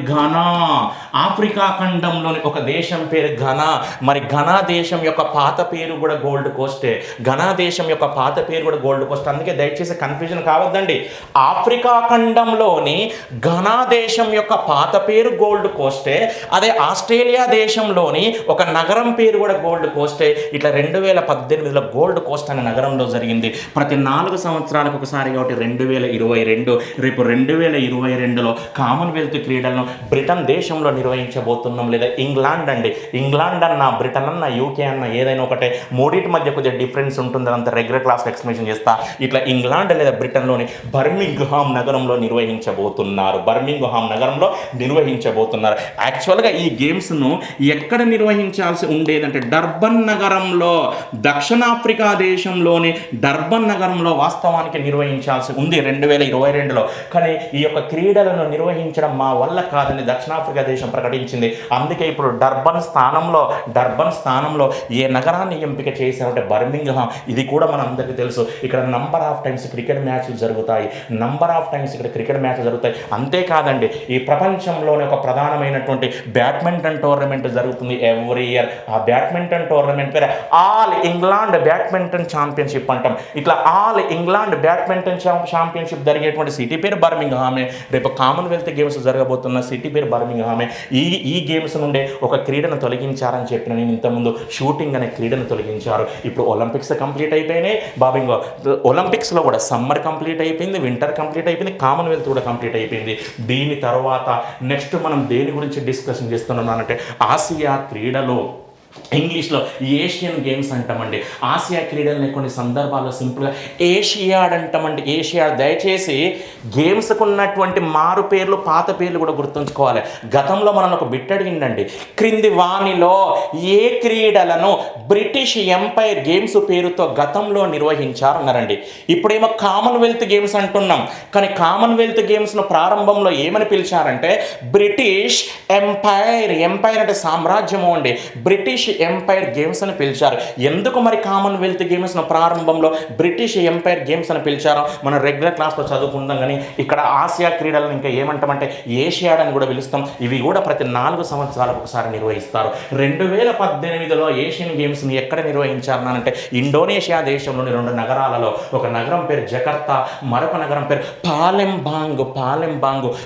ఘనా. మరి ఘనా దేశం యొక్క పాత పేరు కూడా గోల్డ్ కోస్టే. అందుకే దయచేసి కన్ఫ్యూజన్ కావద్దండి. ఆఫ్రికా ఖండంలోని ఘనా దేశం యొక్క పాత పేరు గోల్డ్ కోస్టే. అదే ఆస్ట్రేలియా దేశంలోని ఒక నగరం పేరు కూడా గోల్డ్ కోస్టే. ఇట్లా 2018లో గోల్డ్ కోస్ట్ అనే నగరంలో జరిగింది. ప్రతి 4 సంవత్సరాలకు ఒకసారి కాబట్టి 2022. రేపు 2022లో కామన్వెల్త్ క్రీడలను బ్రిటన్ దేశంలో నిర్వహించబోతున్నాం. లేదా ఇంగ్లాండ్ అండి. ఇంగ్లాండ్ అన్న, బ్రిటన్ అన్న, యూకే అన్న ఏదైనా ఒకటే, మూడింటి మధ్య కొద్దిగా డిఫరెన్స్ ఉంటుంది. అంత రెగ్యులర్ క్లాస్లో ఎక్స్ప్లెనేషన్ చేస్తా. ఇట్లా ఇంగ్లాండ్ లేదా బ్రిటన్లోని బర్మింగ్హామ్ నగరంలో నిర్వహించబోతున్నారు. యాక్చువల్గా ఈ గేమ్స్ను ఎక్కడ నిర్వహించాల్సి ఉండేదంటే డర్బన్ దక్షిణాఫ్రికా దేశంలోని డర్బన్ నగరంలో వాస్తవానికి నిర్వహించాల్సి ఉంది 2022లో. కానీ ఈ యొక్క క్రీడలను నిర్వహించడం మా వల్ల కాదని దక్షిణాఫ్రికా దేశం ప్రకటించింది. అందుకే ఇప్పుడు డర్బన్ స్థానంలో ఏ నగరాన్ని ఎంపిక చేశారంటే బర్మింగ్హామ్. ఇది కూడా మన అందరికీ తెలుసు. ఇక్కడ నంబర్ ఆఫ్ టైమ్స్ క్రికెట్ మ్యాచ్లు జరుగుతాయి. అంతేకాదండి, ఈ ప్రపంచంలోనే ఒక ప్రధానమైనటువంటి బ్యాడ్మింటన్ టోర్నమెంట్ జరుగుతుంది ఎవ్రీ ఇయర్. ఆ బ్యాడ్మింటన్ టోర్నమెంట్ పేరు ఆల్ ఇంగ్లాండ్ బ్యాడ్మింటన్ ఛాంపియన్షిప్ అంటాం. ఇట్లా ఆల్ ఇంగ్లాండ్ బ్యాడ్మింటన్ ఛాంపియన్షిప్ జరిగేటువంటి సిటీ పేరు బర్మింగ్హామే. రేపు కామన్వెల్త్ గేమ్స్ జరగబోతున్న సిటీ పేరు బర్మింగ్హామే. ఈ గేమ్స్ నుండే ఒక క్రీడను తొలగించారని చెప్పిన నేను ఇంతకుముందు, షూటింగ్ అనే క్రీడను తొలగించారు. ఇప్పుడు ఒలింపిక్స్ కంప్లీట్ అయిపోయినాయి బాబింగో. ఒలింపిక్స్లో కూడా సమ్మర్ కంప్లీట్ అయిపోయింది, వింటర్ కంప్లీట్ అయిపోయింది, కామన్వెల్త్ కూడా కంప్లీట్ అయిపోయింది. దీని తర్వాత నెక్స్ట్ మనం దేని గురించి డిస్కషన్ చేస్తున్నానంటే ఆసియా క్రీడలు, ఇంగ్లీష్లో ఏషియన్ గేమ్స్ అంటామండి. ఆసియా క్రీడల్ని కొన్ని సందర్భాల్లో సింపుల్గా ఏషియాడ్ అంటామండి. ఏషియాడ్. దయచేసి గేమ్స్కు ఉన్నటువంటి మారు పేర్లు, పాత పేర్లు కూడా గుర్తుంచుకోవాలి. గతంలో మనం ఒక బిట్ అడిగిందండి, క్రింది వానిలో ఏ క్రీడలను బ్రిటిష్ ఎంపైర్ గేమ్స్ పేరుతో గతంలో నిర్వహించారు అన్నారండి. ఇప్పుడేమో కామన్వెల్త్ గేమ్స్ అంటున్నాం, కానీ కామన్వెల్త్ గేమ్స్ను ప్రారంభంలో ఏమని పిలిచారంటే బ్రిటిష్ ఎంపైర్. ఎంపైర్ అంటే సామ్రాజ్యము అండి. బ్రిటిష్ ఎంపైర్ గేమ్స్ అని పిలిచారు. ఎందుకు మరి కామన్వెల్త్ గేమ్స్ను ప్రారంభంలో బ్రిటిష్ ఎంపైర్ గేమ్స్ అని పిలిచారో మనం రెగ్యులర్ క్లాస్లో చదువుకుందాం. కానీ ఇక్కడ ఆసియా క్రీడలను ఇంకా ఏమంటామంటే ఏషియాడ్ అని కూడా పిలుస్తాం. ఇవి కూడా ప్రతి 4 సంవత్సరాలకు ఒకసారి నిర్వహిస్తారు. 2018లో ఏషియన్ గేమ్స్ని ఎక్కడ నిర్వహించారనంటే ఇండోనేషియా దేశంలోని 2 నగరాలలో, ఒక నగరం పేరు జకర్తా, మరొక నగరం పేరు పాలెంబాంగ్.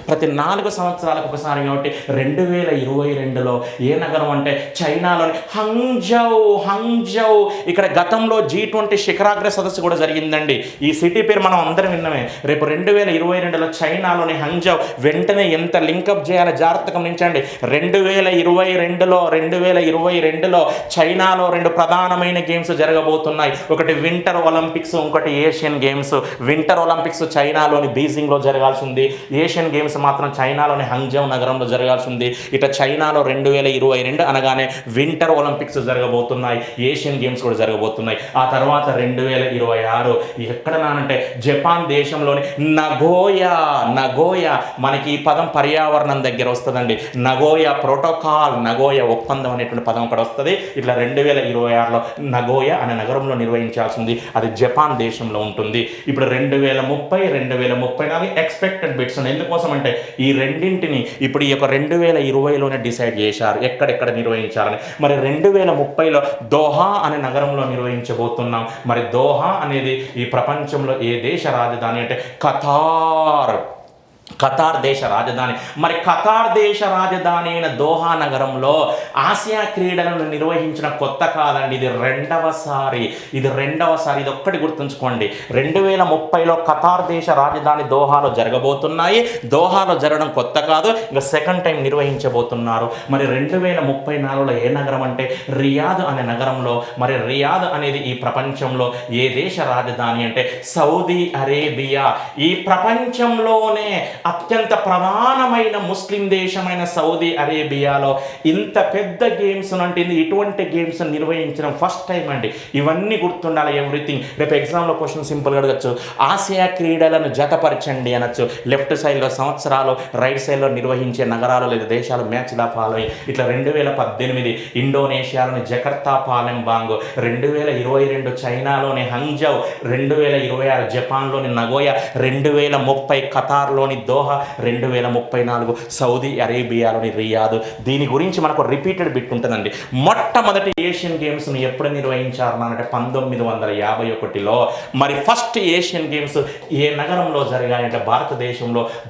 ప్రతి 4 సంవత్సరాలకు ఒకసారి. కాబట్టి 2022లో ఏ నగరం అంటే చైనాలోని హంగ్జౌ. ఇక్కడ గతంలో G20 శిఖరాగ్ర సదస్సు కూడా జరిగిందండి. ఈ సిటీ పేరు మనం అందరం విన్నమే. రేపు 2022లో చైనాలోని హంగ్జౌ. వెంటనే ఎంత లింకప్ చేయాలో జాగ్రత్తగా గమనించండి. 2022లో చైనాలో 2 ప్రధానమైన గేమ్స్ జరగబోతున్నాయి. ఒకటి వింటర్ ఒలింపిక్స్, ఇంకోటి ఏషియన్ గేమ్స్. వింటర్ ఒలింపిక్స్ చైనాలోని బీజింగ్లో జరగాల్సి ఉంది. ఏషియన్ గేమ్స్ మాత్రం చైనాలోని హంగ్జౌ నగరంలో జరగాల్సి ఉంది. ఇట చైనాలో 2022 అనగానే వింటర్ ఒలింపిక్స్ జరగబోతున్నాయి, ఏషియన్ గేమ్స్ కూడా జరగబోతున్నాయి. ఆ తర్వాత 2026 ఎక్కడ నానంటే జపాన్ దేశంలోని నగోయా. మనకి ఈ పదం పర్యావరణం దగ్గర వస్తుందండి. నగోయా ప్రోటోకాల్, నగోయా ఒప్పందం అనేటువంటి పదం అక్కడ వస్తుంది. ఇట్లా 2026లో నగోయా అనే నగరంలో నిర్వహించాల్సింది. అది జపాన్ దేశంలో ఉంటుంది. ఇప్పుడు 2030, 2034 ఎక్స్పెక్టెడ్ బిట్స్ ఉన్నాయి. ఎందుకోసం అంటే ఈ రెండింటిని ఇప్పుడు ఈ యొక్క 2020లోనే డిసైడ్ చేశారు ఎక్కడెక్కడ నిర్వహించాలని. మరి 2030లో దోహా అనే నగరంలో నిర్వహించబోతున్నాం. మరి దోహా అనేది ఈ ప్రపంచంలో ఏ దేశ రాజధాని అంటే ఖతార్ దేశ రాజధాని. మరి ఖతార్ దేశ రాజధాని అయిన దోహా నగరంలో ఆసియా క్రీడలను నిర్వహించిన కొత్త కాదండి. ఇది రెండవసారి. ఇది ఒక్కటి గుర్తుంచుకోండి. 2030లో ఖతార్ దేశ రాజధాని దోహాలో జరగబోతున్నాయి. దోహాలో జరగడం కొత్త కాదు, ఇంకా సెకండ్ టైం నిర్వహించబోతున్నారు. మరి 2034లో ఏ నగరం అంటే రియాద్ అనే నగరంలో. మరి రియాద్ అనేది ఈ ప్రపంచంలో ఏ దేశ రాజధాని అంటే సౌదీ అరేబియా. ఈ ప్రపంచంలోనే అత్యంత ప్రధానమైన ముస్లిం దేశమైన సౌదీ అరేబియాలో ఇంత పెద్ద గేమ్స్ అంటే ఇటువంటి గేమ్స్ నిర్వహించడం ఫస్ట్ టైం అండి. ఇవన్నీ గుర్తుండాలి, ఎవ్రీథింగ్. రేపు ఎగ్జామ్లో క్వశ్చన్ సింపుల్గా అడగచ్చు, ఆసియా క్రీడలను జతపరచండి అనొచ్చు. లెఫ్ట్ సైడ్లో సంవత్సరాలు, రైట్ సైడ్లో నిర్వహించే నగరాలు లేదా దేశాలు మ్యాచ్లా ఫాలోయింగ్. ఇట్లా 2018 ఇండోనేషియాలోని జకర్తా పాలెంబాంగ్, 2022 చైనాలోని హంగ్జౌ, 2026 జపాన్లోని నగోయా, 2030 ఖతార్లోని దోహా, 2034 సౌదీ అరేబియాలోని రియాద్. దీని గురించి మనకు రిపీటెడ్ బిట్ ఉంటుందండి. మొట్టమొదటి ఏషియన్ గేమ్స్ని ఎప్పుడు నిర్వహించారు అంటే 1951లో. మరి ఫస్ట్ ఏషియన్ గేమ్స్ ఏ నగరంలో జరిగాయంటే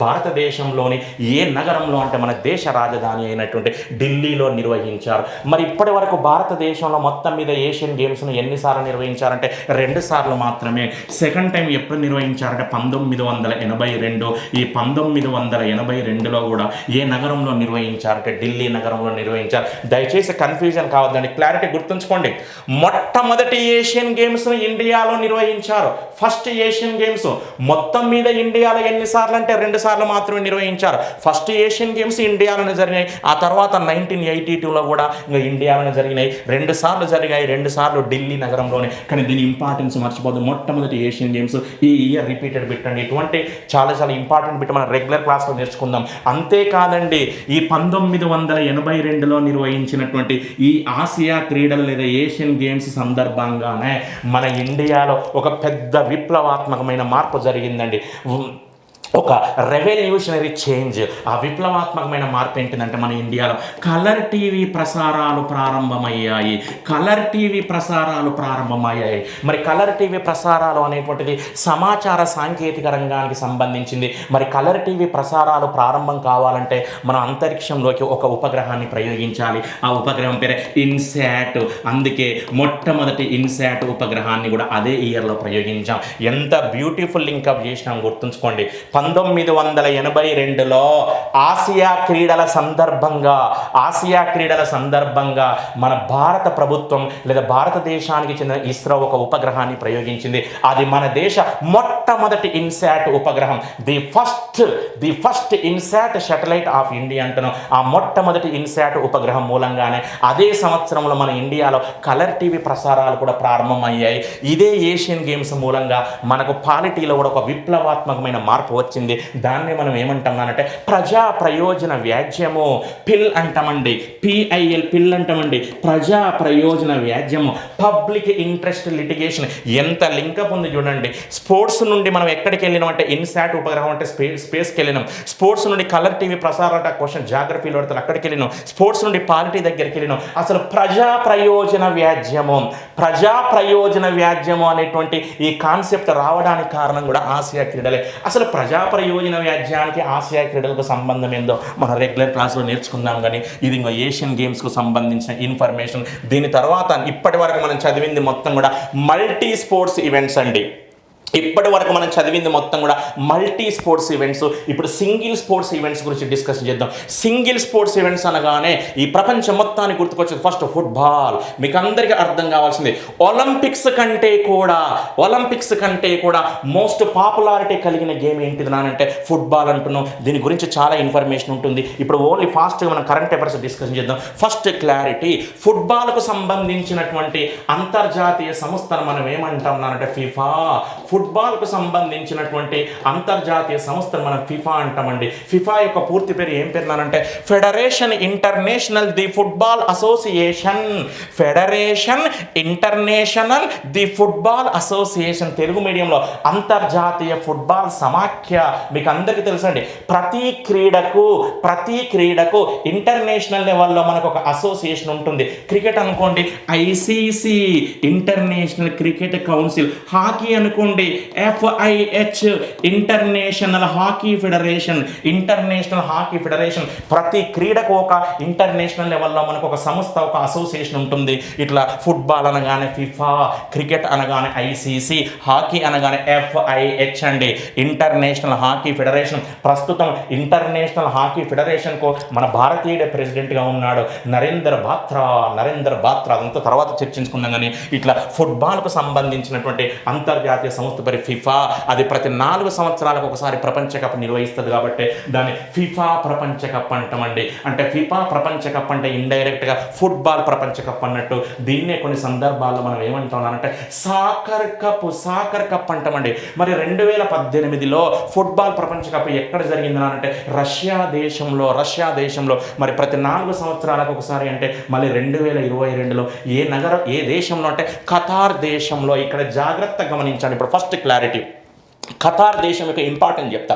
భారతదేశంలోని ఏ నగరంలో అంటే మన దేశ రాజధాని అయినటువంటి ఢిల్లీలో నిర్వహించారు. మరి ఇప్పటి వరకు భారతదేశంలో మొత్తం మీద ఏషియన్ గేమ్స్ను ఎన్నిసార్లు నిర్వహించారంటే 2 సార్లు మాత్రమే. సెకండ్ టైం ఎప్పుడు నిర్వహించారంటే 1982. ఈ 1982లో కూడా ఏ నగరంలో నిర్వహించారంటే ఢిల్లీ నగరంలో నిర్వహించారు. దయచేసి కన్ఫ్యూజన్ కావద్దండి, క్లారిటీ గుర్తుంచుకోండి. మొట్టమొదటి ఏషియన్ గేమ్స్ ఇండియాలో నిర్వహించారు. ఫస్ట్ ఏషియన్ గేమ్స్ మొత్తం మీద ఇండియాలో ఎన్నిసార్లు అంటే 2 సార్లు మాత్రమే నిర్వహించారు. ఫస్ట్ ఏషియన్ గేమ్స్ ఇండియాలోనే జరిగినాయి. ఆ తర్వాత 1982లో కూడా ఇంకా ఇండియాలోనే జరిగినాయి. 2 సార్లు జరిగాయి, 2 సార్లు ఢిల్లీ నగరంలోనే. కానీ దీని ఇంపార్టెన్స్ మర్చిపోదు. మొట్టమొదటి ఏషియన్ గేమ్స్ ఈ ఇయర్ రిపీటెడ్ బిట్ అండి. ఇటువంటి చాలా చాలా ఇంపార్టెంట్ బిట్ మనం రెగ్యులర్ క్లాస్లో నేర్చుకుందాం. అంతేకాదండి, ఈ 1982లో నిర్వహించినటువంటి ఈ ఆసియా క్రీడలు లేదా ఏషియన్ గేమ్స్ సందర్భంగానే మన ఇండియాలో ఒక పెద్ద విప్లవాత్మకమైన మార్పు జరిగిందండి. ఒక రెవల్యూషనరీ చేంజ్. ఆ విప్లవాత్మకమైన మార్పు ఏంటిదంటే మన ఇండియాలో కలర్ టీవీ ప్రసారాలు ప్రారంభమయ్యాయి. కలర్ టీవీ ప్రసారాలు ప్రారంభమయ్యాయి. మరి కలర్ టీవీ ప్రసారాలు అనేటువంటిది సమాచార సాంకేతిక రంగానికి సంబంధించింది. మరి కలర్ టీవీ ప్రసారాలు ప్రారంభం కావాలంటే మనం అంతరిక్షంలోకి ఒక ఉపగ్రహాన్ని ప్రయోగించాలి. ఆ ఉపగ్రహం పేరే ఇన్శాట్. అందుకే మొట్టమొదటి ఇన్శాట్ ఉపగ్రహాన్ని కూడా అదే ఇయర్లో ప్రయోగించాం. ఎంత బ్యూటిఫుల్ లింకప్ చేసినాం గుర్తుంచుకోండి. 1982లో ఆసియా క్రీడల సందర్భంగా మన భారత ప్రభుత్వం లేదా భారతదేశానికి చెందిన ఇస్రో ఒక ఉపగ్రహాన్ని ప్రయోగించింది. అది మన దేశ మొట్టమొదటి ఇన్శాట్ ఉపగ్రహం. The first INSAT satellite of India అంటున్నాం. ఆ మొట్టమొదటి ఇన్శాట్ ఉపగ్రహం మూలంగానే అదే సంవత్సరంలో మన ఇండియాలో కలర్ టీవీ ప్రసారాలు కూడా ప్రారంభమయ్యాయి. ఇదే ఏషియన్ గేమ్స్ మూలంగా మనకు పాలిటీలో కూడా ఒక విప్లవాత్మకమైన మార్పు వచ్చింది. దాన్ని మనం ఏమంటామనంటే ప్రజా ప్రయోజన వ్యాజ్యము, పిల్ అంటామండి. పిఐఎల్, పిల్ అంటామండి. ప్రజా ప్రయోజన వ్యాజ్యము, పబ్లిక్ ఇంట్రెస్ట్ లిటిగేషన్. ఎంత లింకప్ ఉంది చూడండి. స్పోర్ట్స్ నుండి మనం ఎక్కడికి వెళ్ళినాం అంటే ఇన్శాట్ ఉపగ్రహం అంటే స్పేస్కి వెళ్ళినాం. స్పోర్ట్స్ నుండి కలర్ టీవీ ప్రసారం అంటే క్వశ్చన్ జాగ్రఫీలో పడతారు, అక్కడికి వెళ్ళినాం. స్పోర్ట్స్ నుండి పాలిటీ దగ్గరికి వెళ్ళినాం. అసలు ప్రజా ప్రయోజన వ్యాజ్యము అనేటువంటి ఈ కాన్సెప్ట్ రావడానికి కారణం కూడా ఆసియా క్రీడలే. అసలు ప్రజా ప్రయోజన వ్యాజ్యానికి ఆసియా క్రీడలకు సంబంధం ఏందో మన రెగ్యులర్ క్లాస్లో నేర్చుకుందాం. కానీ ఇది ఇంకా ఏషియన్ గేమ్స్కు సంబంధించిన ఇన్ఫర్మేషన్. దీని తర్వాత ఇప్పటి వరకు మనం చదివింది మొత్తం కూడా మల్టీ స్పోర్ట్స్ ఈవెంట్స్ అండి. ఇప్పటి వరకు మనం చదివింది మొత్తం కూడా మల్టీ స్పోర్ట్స్ ఈవెంట్స్. ఇప్పుడు సింగిల్ స్పోర్ట్స్ ఈవెంట్స్ గురించి డిస్కస్ చేద్దాం. సింగిల్ స్పోర్ట్స్ ఈవెంట్స్ అనగానే ఈ ప్రపంచం మొత్తానికి గుర్తుకొచ్చేది ఫస్ట్ ఫుట్బాల్. మీకు అందరికీ అర్థం కావాల్సింది, ఒలింపిక్స్ కంటే కూడా మోస్ట్ పాపులారిటీ కలిగిన గేమ్ ఏంటిది అంటే ఫుట్బాల్ అంటున్నాం. దీని గురించి చాలా ఇన్ఫర్మేషన్ ఉంటుంది. ఇప్పుడు ఓన్లీ ఫాస్ట్గా మనం కరెంట్ అఫైర్స్ డిస్కస్ చేద్దాం. ఫస్ట్ క్లారిటీ, ఫుట్బాల్కు సంబంధించినటువంటి అంతర్జాతీయ సంస్థను మనం ఏమంటాం అంటే ఫిఫా. ఫుట్బాల్కు సంబంధించినటువంటి అంతర్జాతీయ సంస్థను మనం ఫిఫా అంటామండి. ఫిఫా యొక్క పూర్తి పేరు ఏం పేరు అంటే federation international the football association. Federation international the football association. Telugu మీడియంలో అంతర్జాతీయ ఫుట్బాల్ సమాఖ్య. మీకు అందరికీ తెలుసండి, ప్రతి క్రీడకు ఇంటర్నేషనల్ లెవెల్లో మనకు ఒక అసోసియేషన్ ఉంటుంది. క్రికెట్ అనుకోండి, ICC international cricket council. Hockey అనుకోండి, FIH ఇంటర్నేషనల్ హాకీ ఫెడరేషన్. ప్రతి క్రీడకు ఒక ఇంటర్నేషనల్ లెవెల్లో మనకు ఒక సంస్థ, ఒక అసోసియేషన్ ఉంటుంది. ఇట్లా ఫుట్బాల్ అనగానే ఫిఫా, క్రికెట్ అనగానే ICC, హాకీ అనగానే FIH అండి, ఇంటర్నేషనల్ హాకీ ఫెడరేషన్. ప్రస్తుతం ఇంటర్నేషనల్ హాకీ ఫెడరేషన్కు మన భారతీయుడే ప్రెసిడెంట్గా ఉన్నాడు, నరేంద్ర బాత్రా. అదంతా తర్వాత చర్చించుకుందాం. కానీ ఇట్లా ఫుట్బాల్కు సంబంధించినటువంటి అంతర్జాతీయ సంస్థ పేరు ఫిఫా. అది ప్రతి 4 సంవత్సరాలకు ఒకసారి ప్రపంచ కప్ నిర్వహిస్తుంది కాబట్టి దాన్ని ఫిఫా ప్రపంచ కప్ అంటామండి. అంటే ఫిఫా ప్రపంచ కప్ అంటే ఇండైరెక్ట్గా ఫుట్బాల్ ప్రపంచ కప్ అన్నట్టు. దీన్నే కొన్ని సందర్భాల్లో మనం ఏమంటామంటే సాకర్ కప్ అంటామండి. మరి 2018లో ఫుట్బాల్ ప్రపంచ కప్ ఎక్కడ జరిగిందని అంటే రష్యా దేశంలో. మరి ప్రతి 4 సంవత్సరాలకు ఒకసారి అంటే మళ్ళీ 2022లో ఏ దేశంలో అంటే ఖతార్ దేశంలో. ఇక్కడ జాగ్రత్త గమనించండి. ఇప్పుడు ఫస్ట్ క్లారిటీ, ఖతార్ దేశం యొక్క ఇంపార్టెంట్ చెప్తా.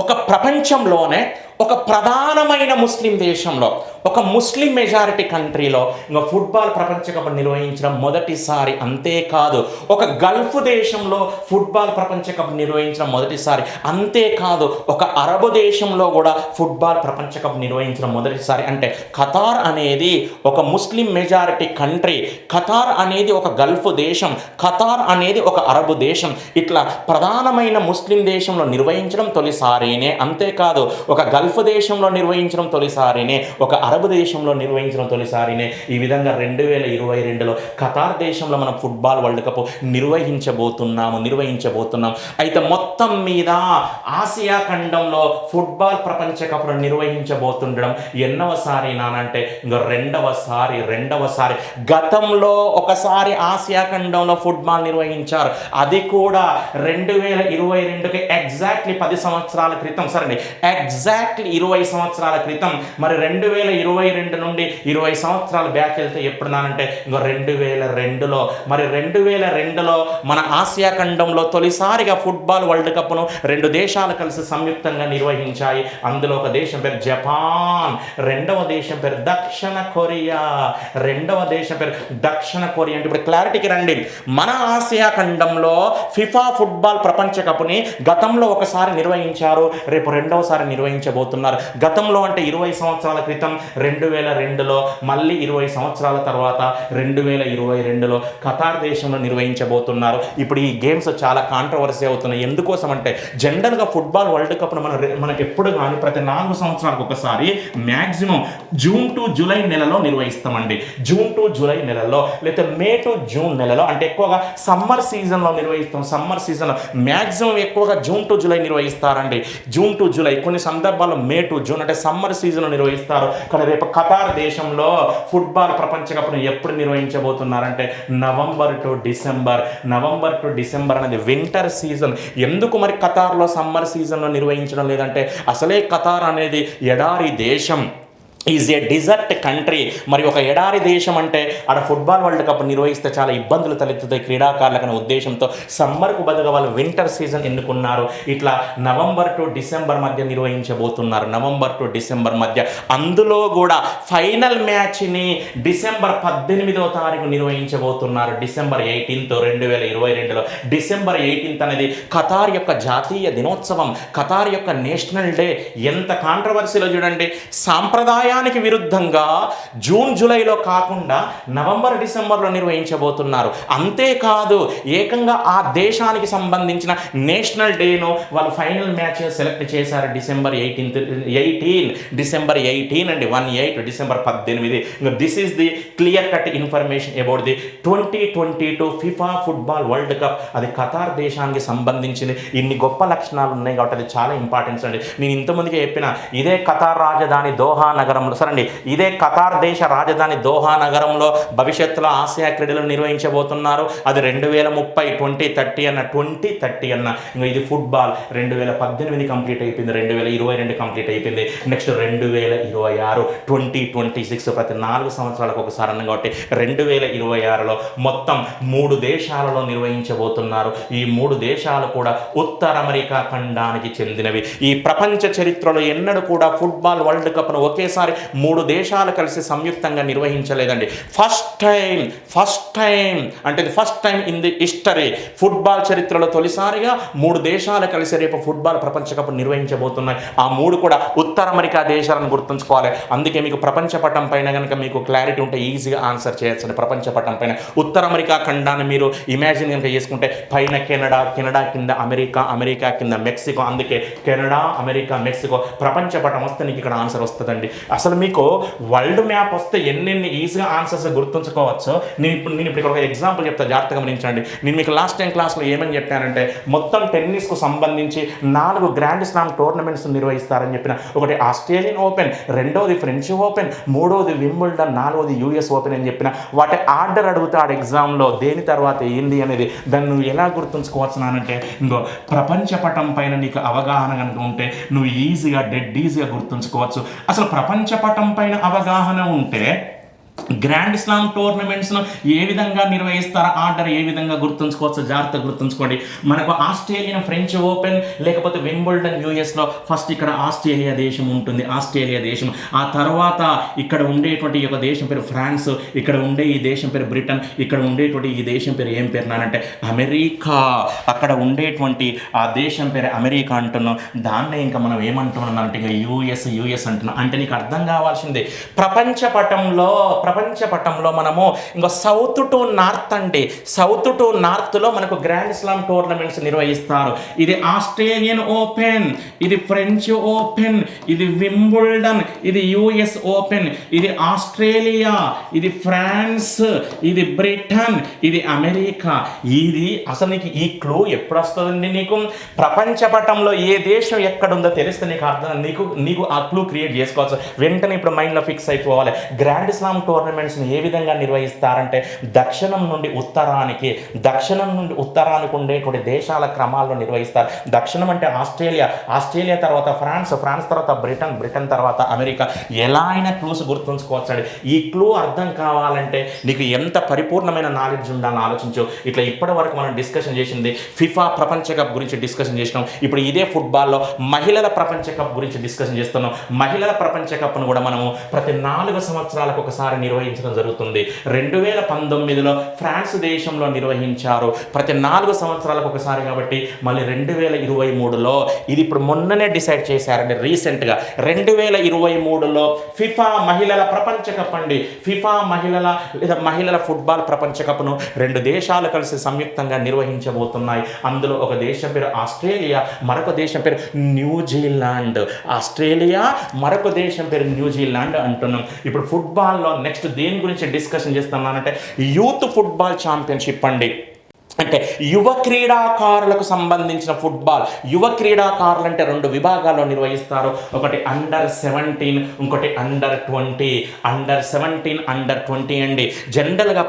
ఒక ప్రపంచంలోనే ఒక ప్రధానమైన ముస్లిం దేశంలో, ఒక ముస్లిం మెజారిటీ కంట్రీలో ఇంకా ఫుట్బాల్ ప్రపంచ కప్ నిర్వహించడం మొదటిసారి. అంతేకాదు ఒక గల్ఫ్ దేశంలో ఫుట్బాల్ ప్రపంచ కప్ నిర్వహించడం మొదటిసారి. అంతేకాదు ఒక అరబ్ దేశంలో కూడా ఫుట్బాల్ ప్రపంచ కప్ నిర్వహించడం మొదటిసారి. అంటే ఖతార్ అనేది ఒక ముస్లిం మెజారిటీ కంట్రీ, ఖతార్ అనేది ఒక గల్ఫ్ దేశం, ఖతార్ అనేది ఒక అరబ్ దేశం. ఇట్లా ప్రధానమైన ముస్లిం దేశంలో నిర్వహించడం తొలిసారినే. అంతేకాదు ఒక గల్ఫ్ దేశంలో నిర్వహించడం తొలిసారినే, ఒక అరబ్ దేశంలో నిర్వహించడం తొలిసారినే. ఈ విధంగా 2022లో ఖతార్ దేశంలో మనం ఫుట్బాల్ వరల్డ్ కప్ నిర్వహించబోతున్నాం. అయితే మొత్తం మీద ఆసియా ఖండంలో ఫుట్బాల్ ప్రపంచ కప్ నిర్వహించబోతుండడం ఎన్నవసారి నానంటే ఇంకా రెండవసారి. గతంలో ఒకసారి ఆసియా ఖండంలో ఫుట్బాల్ నిర్వహించారు, అది కూడా 2022కి ఎగ్జాక్ట్లీ 10 సంవత్సరాల క్రితం. సరే, ఎగ్జాక్ట్లీ 20 సంవత్సరాల క్రితం. మరి 2022 నుండి 20 సంవత్సరాల బ్యాక్ వెళ్తే ఎప్పుడున్నానంటే ఇంకా 2002లో. మరి 2002లో మన ఆసియా ఖండంలో తొలిసారిగా ఫుట్బాల్ వరల్డ్ కప్ను 2 దేశాలు కలిసి సంయుక్తంగా నిర్వహించాయి. అందులో ఒక దేశం పేరు జపాన్, రెండవ దేశం పేరు దక్షిణ కొరియా. అంటే ఇప్పుడు క్లారిటీకి రండి. మన ఆసియా ఖండంలో ఫిఫా ఫుట్బాల్ ప్రపంచ కప్ని గతంలో ఒకసారి నిర్వహించారు, రేపు రెండవసారి నిర్వహించబోతున్నారు. గతంలో అంటే 20 సంవత్సరాల క్రితం 2002లో, మళ్ళీ 20 సంవత్సరాల తర్వాత 2022లో ఖతార్ దేశంలో నిర్వహించబోతున్నారు. ఇప్పుడు ఈ గేమ్స్ చాలా కాంట్రవర్సీ అవుతున్నాయి. ఎందుకోసం అంటే జనరల్గా ఫుట్బాల్ వరల్డ్ కప్ను మనకు ఎప్పుడు కానీ ప్రతి 4 సంవత్సరాలకు ఒకసారి మ్యాక్సిమం జూన్ టు జూలై నెలలో నిర్వహిస్తామండి. జూన్ టు జూలై నెలలో, లేదా మే టు జూన్ నెలలో, అంటే ఎక్కువగా సమ్మర్ సీజన్లో నిర్వహిస్తాం. సమ్మర్ సీజన్లో మ్యాక్సిమం ఎక్కువగా జూన్ టు జూలై నిర్వహిస్తారండి. జూన్ టు జూలై, కొన్ని సందర్భాల్లో మే టు జూన్ అంటే సమ్మర్ సీజన్లో నిర్వహిస్తారు. కానీ రేపు ఖతార్ దేశంలో ఫుట్బాల్ ప్రపంచ కప్ను ఎప్పుడు నిర్వహించబోతున్నారంటే నవంబర్ టు డిసెంబర్ అనేది వింటర్ సీజన్. ఎందుకు మరి ఖతార్లో సమ్మర్ సీజన్లో నిర్వహించడం లేదంటే అసలే ఖతార్ అనేది ఎడారి దేశం, ఈజ్ ఏ డిజర్ట్ కంట్రీ. మరి ఒక ఎడారి దేశం అంటే ఆడ ఫుట్బాల్ వరల్డ్ కప్ నిర్వహిస్తే చాలా ఇబ్బందులు తలెత్తుతాయి క్రీడాకారులకనే ఉద్దేశంతో సమ్మర్కు బదులుగా వాళ్ళు వింటర్ సీజన్ ఎన్నుకున్నారు. ఇట్లా నవంబర్ టు డిసెంబర్ మధ్య నిర్వహించబోతున్నారు. అందులో కూడా ఫైనల్ మ్యాచ్ని డిసెంబర్ 18వ తారీఖు నిర్వహించబోతున్నారు. డిసెంబర్ 18 2022లో. డిసెంబర్ 18 అనేది ఖతార్ యొక్క జాతీయ దినోత్సవం, ఖతార్ యొక్క నేషనల్ డే. ఎంత కాంట్రవర్సీలో చూడండి. సాంప్రదాయానికి విరుద్ధంగా జూన్ జూలైలో కాకుండా నవంబర్ డిసెంబర్లో నిర్వహించబోతున్నారు. అంతేకాదు ఏకంగా ఆ దేశానికి సంబంధించిన నేషనల్ డేను వాళ్ళు ఫైనల్ మ్యాచ్ సెలెక్ట్ చేశారు డిసెంబర్ 18 అండి. 18 December 18. This is the clear cut information about the 2022 FIFA football world cup. అది ఖతార్ దేశానికి సంబంధించింది. ఇన్ని గొప్ప లక్షణాలు ఉన్నాయి కాబట్టి అది చాలా ఇంపార్టెన్స్ అండి. నేను ఇంతమందికి చెప్పిన ఇదే ఖతార్ రాజధాని దోహా నగరంలో, సరండి, ఇదే ఖతార్ దేశ రాజధాని దోహా నగరంలో భవిష్యత్తులో ఆసియా క్రీడలు నిర్వహించబోతున్నారు. అది 2030 అన్న. ఇది ఫుట్బాల్ 2018 కంప్లీట్ అయిపోయింది, 2022 కంప్లీట్ అయిపోయింది. నెక్స్ట్ 2026 2026 ప్రతి 4 సంవత్సరాలకు ఒకసారి అన్న కాబట్టి 2026లో మొత్తం 3 దేశాలలో నిర్వహించబోతున్నారు. ఈ 3 దేశాలు కూడా ఉత్తర అమెరికా ఖండానికి చెందినవి. ఈ ప్రపంచ చరిత్రలో ఎన్నడూ కూడా ఫుట్బాల్ వరల్డ్ కప్ను ఒకేసారి 3 దేశాలు కలిసి సంయుక్తంగా నిర్వహించలేదండి. ఫస్ట్ టైం అంటే first time in the history. Football చరిత్రలో తొలిసారిగా 3 దేశాలు కలిసి రేపు ఫుట్బాల్ ప్రపంచ కప్ నిర్వహించబోతున్నాయి. ఆ 3 కూడా ఉత్తర అమెరికా దేశాలను గుర్తుంచుకోవాలి. అందుకే మీకు ప్రపంచ పటం పైన కనుక మీకు క్లారిటీ ఉంటే ఈజీగా ఆన్సర్ చేయొచ్చు. ప్రపంచ పటం పైన ఉత్తర అమెరికా ఖండాన్ని మీరు ఇమాజిన్ కనుక చేసుకుంటే పైన కెనడా కింద అమెరికా కింద మెక్సికో. అందుకే కెనడా, అమెరికా, మెక్సికో. ప్రపంచ పటం వస్తే నీకు ఇక్కడ ఆన్సర్ వస్తుందండి. అసలు మీకు వరల్డ్ మ్యాప్ వస్తే ఎన్నెన్ని ఈజీగా ఆన్సర్స్ గుర్తుంచుకోవచ్చు. నేను ఇప్పుడు ఒక ఎగ్జాంపుల్ చెప్తా, జాగ్రత్తగా గమనించండి. నేను మీకు లాస్ట్ టైం క్లాస్లో ఏమని చెప్పానంటే మొత్తం టెన్నిస్కు సంబంధించి 4 గ్రాండ్ స్లామ్ టోర్నమెంట్స్ నిర్వహిస్తారని చెప్పిన. ఒకటి ఆస్ట్రేలియన్ ఓపెన్, రెండవది ఫ్రెంచ్ ఓపెన్, మూడవది వింబుల్డన్, 4వది యూఎస్ ఓపెన్ అని చెప్పిన. వాటి ఆర్డర్ అడుగుతాడు ఎగ్జామ్లో, దేని తర్వాత ఏంది అనేది. దాన్ని నువ్వు ఎలా గుర్తుంచుకోవచ్చు అంటే ఇంకో ప్రపంచ పటం పైన నీకు అవగాహన కనుక ఉంటే నువ్వు ఈజీగా గుర్తుంచుకోవచ్చు. అసలు ప్రపంచ పటం పైన అవగాహన ఉంటే గ్రాండ్ స్లామ్ టోర్నమెంట్స్ను ఏ విధంగా నిర్వహిస్తారో ఆర్డర్ ఏ విధంగా గుర్తుంచుకోవచ్చు, జాగ్రత్తగా గుర్తుంచుకోండి. మనకు ఆస్ట్రేలియన్ ఫ్రెంచ్ ఓపెన్ లేకపోతే వింబుల్డన్ యూఎస్లో ఫస్ట్ ఇక్కడ ఆస్ట్రేలియా దేశం ఉంటుంది, ఆస్ట్రేలియా దేశం. ఆ తర్వాత ఇక్కడ ఉండేటువంటి ఈ యొక్క దేశం పేరు ఫ్రాన్స్, ఇక్కడ ఉండే ఈ దేశం పేరు బ్రిటన్, ఇక్కడ ఉండేటువంటి ఈ దేశం పేరు ఏం పేరు అంటే అమెరికా. అక్కడ ఉండేటువంటి ఆ దేశం పేరు అమెరికా అంటున్నాం. దాన్నే ఇంకా మనం ఏమంటున్నాం అంటే ఇంకా యూఎస్ అంటున్నాం. అంటే నీకు అర్థం కావాల్సిందే, ప్రపంచ పటంలో మనము ఇంకా సౌత్ టు నార్త్ అంటే సౌత్ టు నార్త్లో మనకు గ్రాండ్ స్లామ్ టోర్నమెంట్స్ నిర్వహిస్తారు. ఇది ఆస్ట్రేలియన్ ఓపెన్, ఇది ఫ్రెంచ్ ఓపెన్, ఇది వింబుల్డన్, ఇది యుఎస్ ఓపెన్, ఇది ఆస్ట్రేలియా, ఇది ఫ్రాన్స్, ఇది బ్రిటన్, ఇది అమెరికా. ఇది అసలు నీకు ఈ క్లూ ఎప్పుడు వస్తుందండి? నీకు ప్రపంచ పటంలో ఏ దేశం ఎక్కడుందో తెలిస్తే నీకు అర్థం, నీకు ఆ క్లూ క్రియేట్ చేసుకోవచ్చు. వెంటనే ఇప్పుడు మైండ్లో ఫిక్స్ అయిపోవాలి. గ్రాండ్ స్లామ్ టోర్నమెంట్స్ని ఏ విధంగా నిర్వహిస్తారంటే దక్షిణం నుండి ఉత్తరానికి ఉండేటువంటి దేశాల క్రమాల్లో నిర్వహిస్తారు. దక్షిణం అంటే ఆస్ట్రేలియా తర్వాత ఫ్రాన్స్ తర్వాత బ్రిటన్ తర్వాత అమెరికా. ఎలా అయినా క్లూస్ గుర్తుంచుకోవచ్చండి. ఈ క్లూ అర్థం కావాలంటే నీకు ఎంత పరిపూర్ణమైన నాలెడ్జ్ ఉండాలని ఆలోచించు. ఇట్లా ఇప్పటి వరకు మనం డిస్కషన్ చేసింది ఫిఫా ప్రపంచ కప్ గురించి డిస్కషన్ చేసినాం. ఇప్పుడు ఇదే ఫుట్బాల్లో మహిళల ప్రపంచ కప్ గురించి డిస్కషన్ చేస్తున్నాం. మహిళల ప్రపంచ కప్ను కూడా మనము ప్రతి 4 సంవత్సరాలకు ఒకసారి నిర్వహించడం జరుగుతుంది. 2019లో ఫ్రాన్స్ దేశంలో నిర్వహించారు, ప్రతి 4 సంవత్సరాలకు ఒకసారి. కాబట్టి మళ్ళీ 2023లో ఇది ఇప్పుడు మొన్ననే డిసైడ్ చేశారండి. రీసెంట్గా 2023లో ఫిఫా మహిళల ప్రపంచ కప్ అండి. ఫిఫా మహిళల ఫుట్బాల్ ప్రపంచ కప్ను 2 దేశాలు కలిసి సంయుక్తంగా నిర్వహించబోతున్నాయి. అందులో ఒక దేశం పేరు ఆస్ట్రేలియా, మరొక దేశం పేరు న్యూజిలాండ్. ఆస్ట్రేలియా, మరొక దేశం పేరు న్యూజిలాండ్ అంటున్నాం. ఇప్పుడు ఫుట్బాల్లో నెక్స్ట్ దేని గురించి డిస్కషన్ చేస్తున్నానంటే యూత్ ఫుట్బాల్ ఛాంపియన్షిప్ అండి. అంటే యువ క్రీడాకారులకు సంబంధించిన ఫుట్బాల్. యువ క్రీడాకారులు అంటే 2 విభాగాల్లో నిర్వహిస్తారు. ఒకటి అండర్-17, ఇంకోటి అండర్-20. అండర్-17, అండర్-20 అండి. జనరల్గా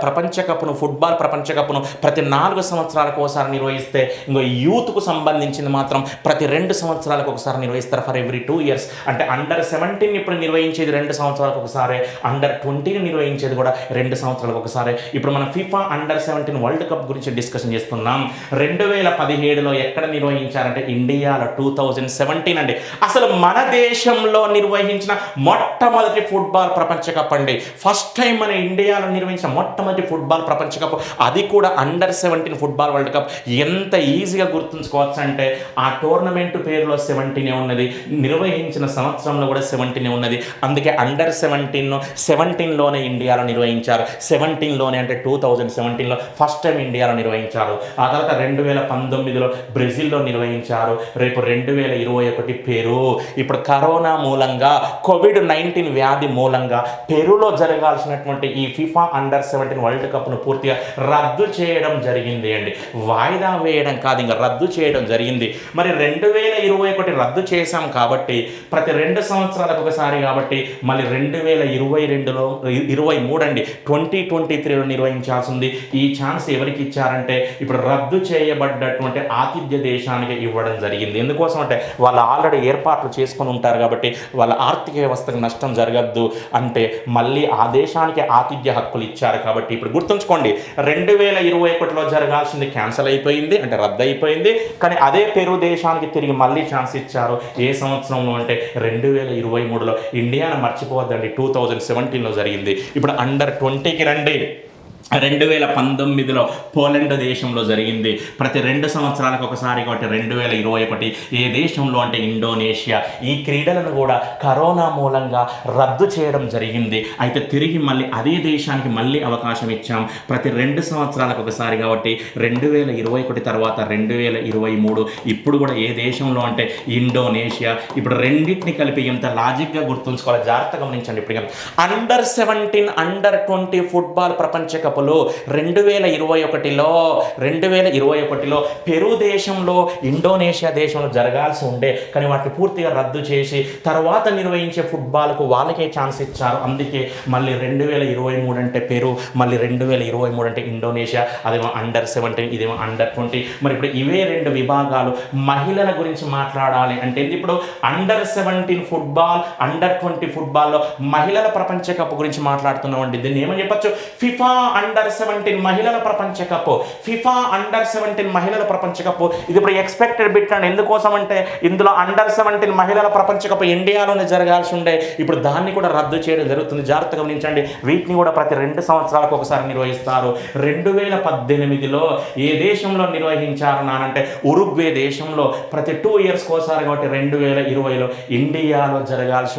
ఫుట్బాల్ ప్రపంచ కప్ను ప్రతి 4 సంవత్సరాలకు ఒకసారి నిర్వహిస్తే, ఇంకో యూత్కు సంబంధించింది మాత్రం ప్రతి 2 సంవత్సరాలకు ఒకసారి నిర్వహిస్తారు. For every 2 years. అంటే అండర్-17 ఇప్పుడు నిర్వహించేది 2 సంవత్సరాలకు ఒకసారి, అండర్-20 నిర్వహించేది కూడా 2 సంవత్సరాలకు ఒకసారి. ఇప్పుడు మనం ఫిఫా అండర్-17 వరల్డ్ కప్ గురించి డిస్కషన్ చేస్తున్నాం. 2017లో ఎక్కడ నిర్వహించారంటే ఇండియాలో 2017 అండి. అసలు మన దేశంలో నిర్వహించిన మొట్టమొదటి ఫుట్బాల్ ప్రపంచ కప్ అండి. ఫస్ట్ టైం మన ఇండియాలో నిర్వహించిన మొట్టమొదటి ఫుట్బాల్ ప్రపంచ కప్, అది కూడా అండర్-17 ఫుట్బాల్ వరల్డ్ కప్. ఎంత ఈజీగా గుర్తుంచుకోవచ్చు అంటే ఆ టోర్నమెంట్ పేరులో 17 ఉన్నది, నిర్వహించిన సంవత్సరంలో కూడా 17 ఉన్నది. అందుకే అండర్-17లోనే ఇండియాలో నిర్వహించారు. 17లోనే అంటే 2017లో ఫస్ట్ టైం ఇండియాలో నిర్వహించారు. ఆ తర్వాత 2019లో బ్రెజిల్లో నిర్వహించారు. రేపు 2021 పెరు. ఇప్పుడు కరోనా మూలంగా, కోవిడ్-19 వ్యాధి మూలంగా పెరులో జరగాల్సినటువంటి ఈ ఫిఫా అండర్-17 వరల్డ్ కప్ను పూర్తిగా రద్దు చేయడం జరిగింది అండి. వాయిదా వేయడం కాదు, ఇంకా రద్దు చేయడం జరిగింది. మరి 2021 రద్దు చేశాం కాబట్టి ప్రతి 2 సంవత్సరాలకు ఒకసారి, కాబట్టి మళ్ళీ 2023 అండి 2023లో నిర్వహించాల్సింది. ఈ ఛాన్స్ ఎవరికి ఇచ్చారంటే ఇప్పుడు రద్దు చేయబడ్డటువంటి ఆతిథ్య దేశానికి ఇవ్వడం జరిగింది. ఎందుకోసం అంటే వాళ్ళు ఆల్రెడీ ఏర్పాట్లు చేసుకొని ఉంటారు కాబట్టి వాళ్ళ ఆర్థిక వ్యవస్థకు నష్టం జరగద్దు అంటే మళ్ళీ ఆ దేశానికి ఆతిథ్య హక్కులు ఇచ్చారు. కాబట్టి ఇప్పుడు గుర్తుంచుకోండి, 2021లో జరగాల్సింది క్యాన్సిల్ అయిపోయింది, అంటే రద్దు అయిపోయింది. కానీ అదే పెరు దేశానికి తిరిగి మళ్ళీ ఛాన్స్ ఇచ్చారు. ఏ సంవత్సరంలో అంటే 2023లో. ఇండియాను మర్చిపోవద్దండి, 2017లో జరిగింది. ఇప్పుడు అండర్-20కి రండి. 2019లో పోలాండ్ దేశంలో జరిగింది. ప్రతి 2 సంవత్సరాలకు ఒకసారి, కాబట్టి 2021. ఏ దేశంలో అంటే ఇండోనేషియా. ఈ క్రీడలను కూడా కరోనా మూలంగా రద్దు చేయడం జరిగింది. అయితే తిరిగి మళ్ళీ అదే దేశానికి మళ్ళీ అవకాశం ఇచ్చాం ప్రతి 2 సంవత్సరాలకు ఒకసారి. కాబట్టి 2021 తర్వాత 2023. ఇప్పుడు కూడా ఏ దేశంలో అంటే ఇండోనేషియా. ఇప్పుడు రెండింటిని కలిపి ఎంత లాజిక్గా గుర్తుంచుకోవాలి, జాగ్రత్తగా గమనించండి. ఇప్పుడు అండర్-17 అండర్-20 ఫుట్బాల్ ప్రపంచ కప్లు 2021లో పెరు దేశంలో, ఇండోనేషియా దేశంలో జరగాల్సి ఉండే, కానీ వాటిని పూర్తిగా రద్దు చేసి తర్వాత నిర్వహించే ఫుట్బాల్కు వాళ్ళకే ఛాన్స్ ఇచ్చారు. అందుకే మళ్ళీ 2023 అంటే పెరు, మళ్ళీ 2023 అంటే ఇండోనేషియా, అదేమో అండర్-17, ఇదేమో అండర్-20. మరి ఇప్పుడు ఇవే రెండు విభాగాలు. మహిళల గురించి మాట్లాడాలి అంటే ఇప్పుడు అండర్-17 ఫుట్బాల్, అండర్-20 ఫుట్బాల్లో మహిళల ప్రపంచ కప్ గురించి మాట్లాడుతున్నామండి. దీన్ని ఏమని చెప్పచ్చు? ఫిఫా అండర్-17 మహిళల ప్రపంచ కప్. ఫిఫా అండర్-17 మహిళల ప్రపంచ కప్ ఇది ఇప్పుడు ఎక్స్పెక్టెడ్ బిట్ అండి. ఎందుకోసం అంటే ఇందులో అండర్-17 మహిళల ప్రపంచ కప్ ఇండియాలోనే జరగాల్సి ఉండే, ఇప్పుడు దాన్ని కూడా రద్దు చేయడం జరుగుతుంది. జాగ్రత్తగా గమనించండి. వీటిని కూడా ప్రతి 2 సంవత్సరాలకు ఒకసారి నిర్వహిస్తారు. 2018లో ఏ దేశంలో నిర్వహించారు నానంటే ఉరుగ్వే దేశంలో. ప్రతి 2 ఇయర్స్కి ఒకసారి కాబట్టి 2020లో ఇండియాలో జరగాల్సి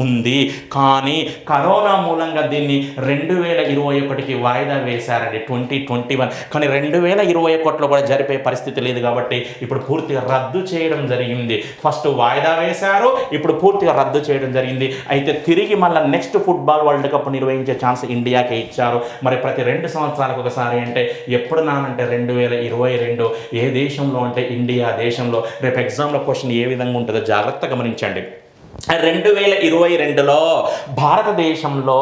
ఉంది. కానీ కరోనా మూలంగా దీన్ని 2021కి వాయిదా వేశారండి, 2021. కానీ 2021లో కూడా జరిపే పరిస్థితి లేదు కాబట్టి ఇప్పుడు పూర్తిగా రద్దు చేయడం జరిగింది. ఫస్ట్ వాయిదా వేశారు, ఇప్పుడు పూర్తిగా రద్దు చేయడం జరిగింది. అయితే తిరిగి మళ్ళీ నెక్స్ట్ ఫుట్బాల్ వరల్డ్ కప్ నిర్వహించే ఛాన్స్ ఇండియాకే ఇచ్చారు. మరి ప్రతి 2 సంవత్సరాలకు ఒకసారి అంటే ఎప్పుడు నానంటే 2022 ఏ దేశంలో అంటే ఇండియా దేశంలో. రేపు ఎగ్జామ్లో క్వశ్చన్ ఏ విధంగా ఉంటుందో జాగ్రత్తగా గమనించండి. 2022లో భారతదేశంలో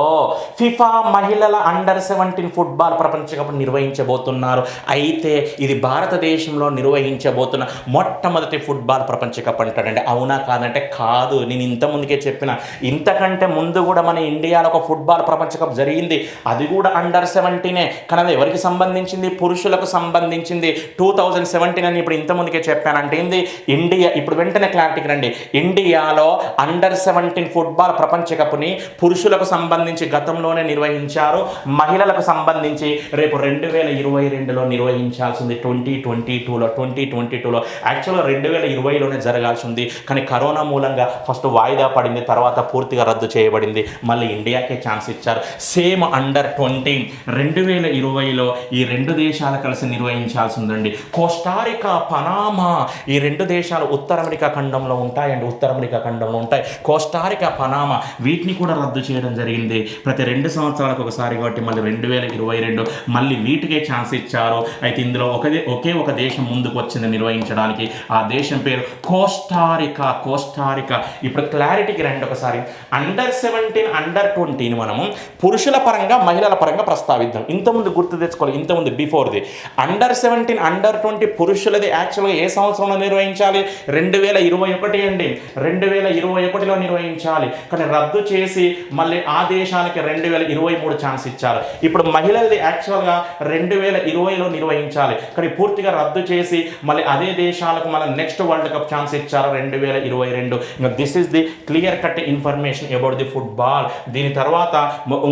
ఫిఫా మహిళల అండర్-17 ఫుట్బాల్ ప్రపంచ కప్ నిర్వహించబోతున్నారు. అయితే ఇది భారతదేశంలో నిర్వహించబోతున్న మొట్టమొదటి ఫుట్బాల్ ప్రపంచ కప్ అంటాడండి. అవునా కాదంటే కాదు. నేను ఇంత ముందుకే చెప్పిన, ఇంతకంటే ముందు కూడా మన ఇండియాలో ఒక ఫుట్బాల్ ప్రపంచ కప్ జరిగింది. అది కూడా అండర్-17. కానీ అది ఎవరికి సంబంధించింది? పురుషులకు సంబంధించింది. 2017 అని ఇప్పుడు ఇంత ముందుకే చెప్పాను. అంటే ఏంది? ఇండియా ఇప్పుడు వెంటనే క్లారిటీకి రండి. ఇండియాలో అండర్-17 ఫుట్బాల్ ప్రపంచ కప్ని పురుషులకు సంబంధించి గతంలోనే నిర్వహించారు. మహిళలకు సంబంధించి రేపు 2022లో నిర్వహించాల్సింది. 2022లో యాక్చువల్గా 2020లోనే జరగాల్సి ఉంది. కానీ కరోనా మూలంగా ఫస్ట్ వాయిదా పడింది, తర్వాత పూర్తిగా రద్దు చేయబడింది. మళ్ళీ ఇండియాకే ఛాన్స్ ఇచ్చారు. సేమ్ అండర్-20 2020లో ఈ 2 దేశాలు కలిసి నిర్వహించాల్సి ఉందండి. కోస్టారికా, పనామా ఈ 2 దేశాలు ఉత్తర అమెరికా ఖండంలో ఉంటాయండి. ఉత్తర అమెరికా ఖండంలో ఉంటాయి. కోస్టారికా, పనామా వీటిని కూడా రద్దు చేయడం జరిగింది. ప్రతి 2 సంవత్సరాలకు ఒకసారి కాబట్టి మళ్ళీ 2022 మళ్ళీ వీటికే ఛాన్స్ ఇచ్చారు. అయితే ఇందులో ఒకే ఒక దేశం ముందుకు వచ్చింది నిర్వహించడానికి. ఆ దేశం పేరు కోస్టారికా. ఇప్పుడు క్లారిటీకి రండి ఒకసారి. అండర్-17 అండర్-20ని మనము పురుషుల పరంగా మహిళల పరంగా ప్రస్తావిద్దాం. ఇంతకుముందు గుర్తు తెచ్చుకోవాలి. ఇంతకుముందు బిఫోర్ది అండర్-17 అండర్-20 పురుషులది యాక్చువల్గా ఏ సంవత్సరంలో నిర్వహించాలి? 2021 అండి. 2021లో నిర్వహించాలి. కానీ రద్దు చేసి మళ్ళీ ఆ దేశానికి 2023 ఛాన్స్ ఇచ్చారు. ఇప్పుడు మహిళలది యాక్చువల్గా 2020లో నిర్వహించాలి. కానీ పూర్తిగా రద్దు చేసి మళ్ళీ అదే దేశాలకు మళ్ళీ నెక్స్ట్ వరల్డ్ కప్ ఛాన్స్ ఇచ్చారు 2022. ఇంకా this is the clear cut information about the football. దీని తర్వాత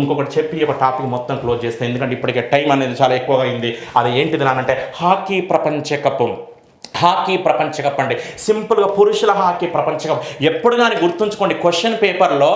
ఇంకొకటి చెప్పి ఒక టాపిక్ మొత్తం క్లోజ్ చేస్తాను, ఎందుకంటే ఇప్పటికే టైం అనేది చాలా ఎక్కువగా అయింది. అది ఏంటిది అంటే హాకీ ప్రపంచ కప్. హాకీ ప్రపంచ కప్ అండి. సింపుల్గా పురుషుల హాకీ ప్రపంచ కప్. ఎప్పుడు కానీ గుర్తుంచుకోండి, క్వశ్చన్ పేపర్లో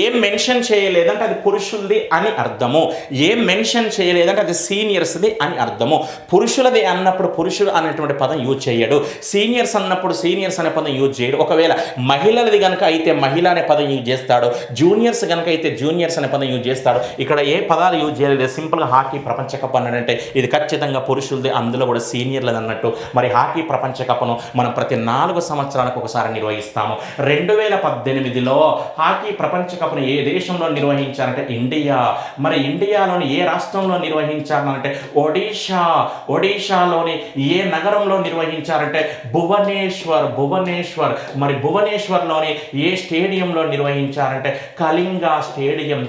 ఏం మెన్షన్ చేయలేదంటే అది పురుషులది అని అర్థము, ఏం మెన్షన్ చేయలేదంటే అది సీనియర్స్ది అని అర్థము. పురుషులది అన్నప్పుడు పురుషుడు అనేటువంటి పదం యూజ్ చేయడు, సీనియర్స్ అన్నప్పుడు సీనియర్స్ అనే పదం యూజ్ చేయడు. ఒకవేళ మహిళలది కనుక అయితే మహిళ అనే పదం యూజ్ చేస్తాడు, జూనియర్స్ కనుక అయితే జూనియర్స్ అనే పదం యూజ్ చేస్తాడు. ఇక్కడ ఏ పదాలు యూజ్ చేయలేదు. సింపుల్గా హాకీ ప్రపంచ కప్ అన్నాడంటే ఇది ఖచ్చితంగా పురుషులది, అందులో కూడా సీనియర్లది అన్నట్టు. మరి హాకీ ప్రపంచ కప్ను మనం ప్రతి 4 సంవత్సరాలకు ఒకసారి నిర్వహిస్తాము. 2018లో హాకీ ప్రపంచ కప్ను ఏ దేశంలో నిర్వహించారంటే ఇండియా. మరి ఇండియాలోని ఏ రాష్ట్రంలో నిర్వహించారంటే ఒడిషాలోని ఏ నగరంలో నిర్వహించారంటే భువనేశ్వర్. మరి భువనేశ్వర్లోని ఏ స్టేడియంలో నిర్వహించారంటే కళింగ స్టేడియం.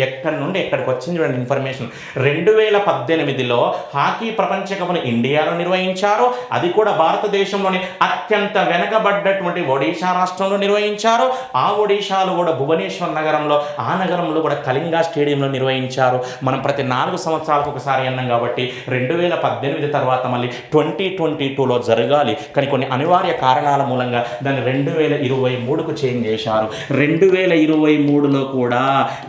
ఎక్కడి నుండి ఎక్కడికి వచ్చింది చూడండి ఇన్ఫర్మేషన్. 2018లో హాకీ ప్రపంచ కప్ను ఇండియాలో నిర్వహించారు. అది కూడా భారతదేశంలోని అత్యంత వెనకబడ్డటువంటి ఒడిషా రాష్ట్రంలో నిర్వహించారు. ఆ ఒడిషాలో కూడా భువనేశ్వర్ నగరంలో, ఆ నగరంలో కూడా కళింగ స్టేడియంలో నిర్వహించారు. మనం ప్రతి 4 సంవత్సరాలకు ఒకసారి అన్నాం కాబట్టి 2018 తర్వాత మళ్ళీ 2022లో జరగాలి. కానీ కొన్ని అనివార్య కారణాల మూలంగా దాన్ని 2023కు చేంజ్ చేశారు. 2023లో కూడా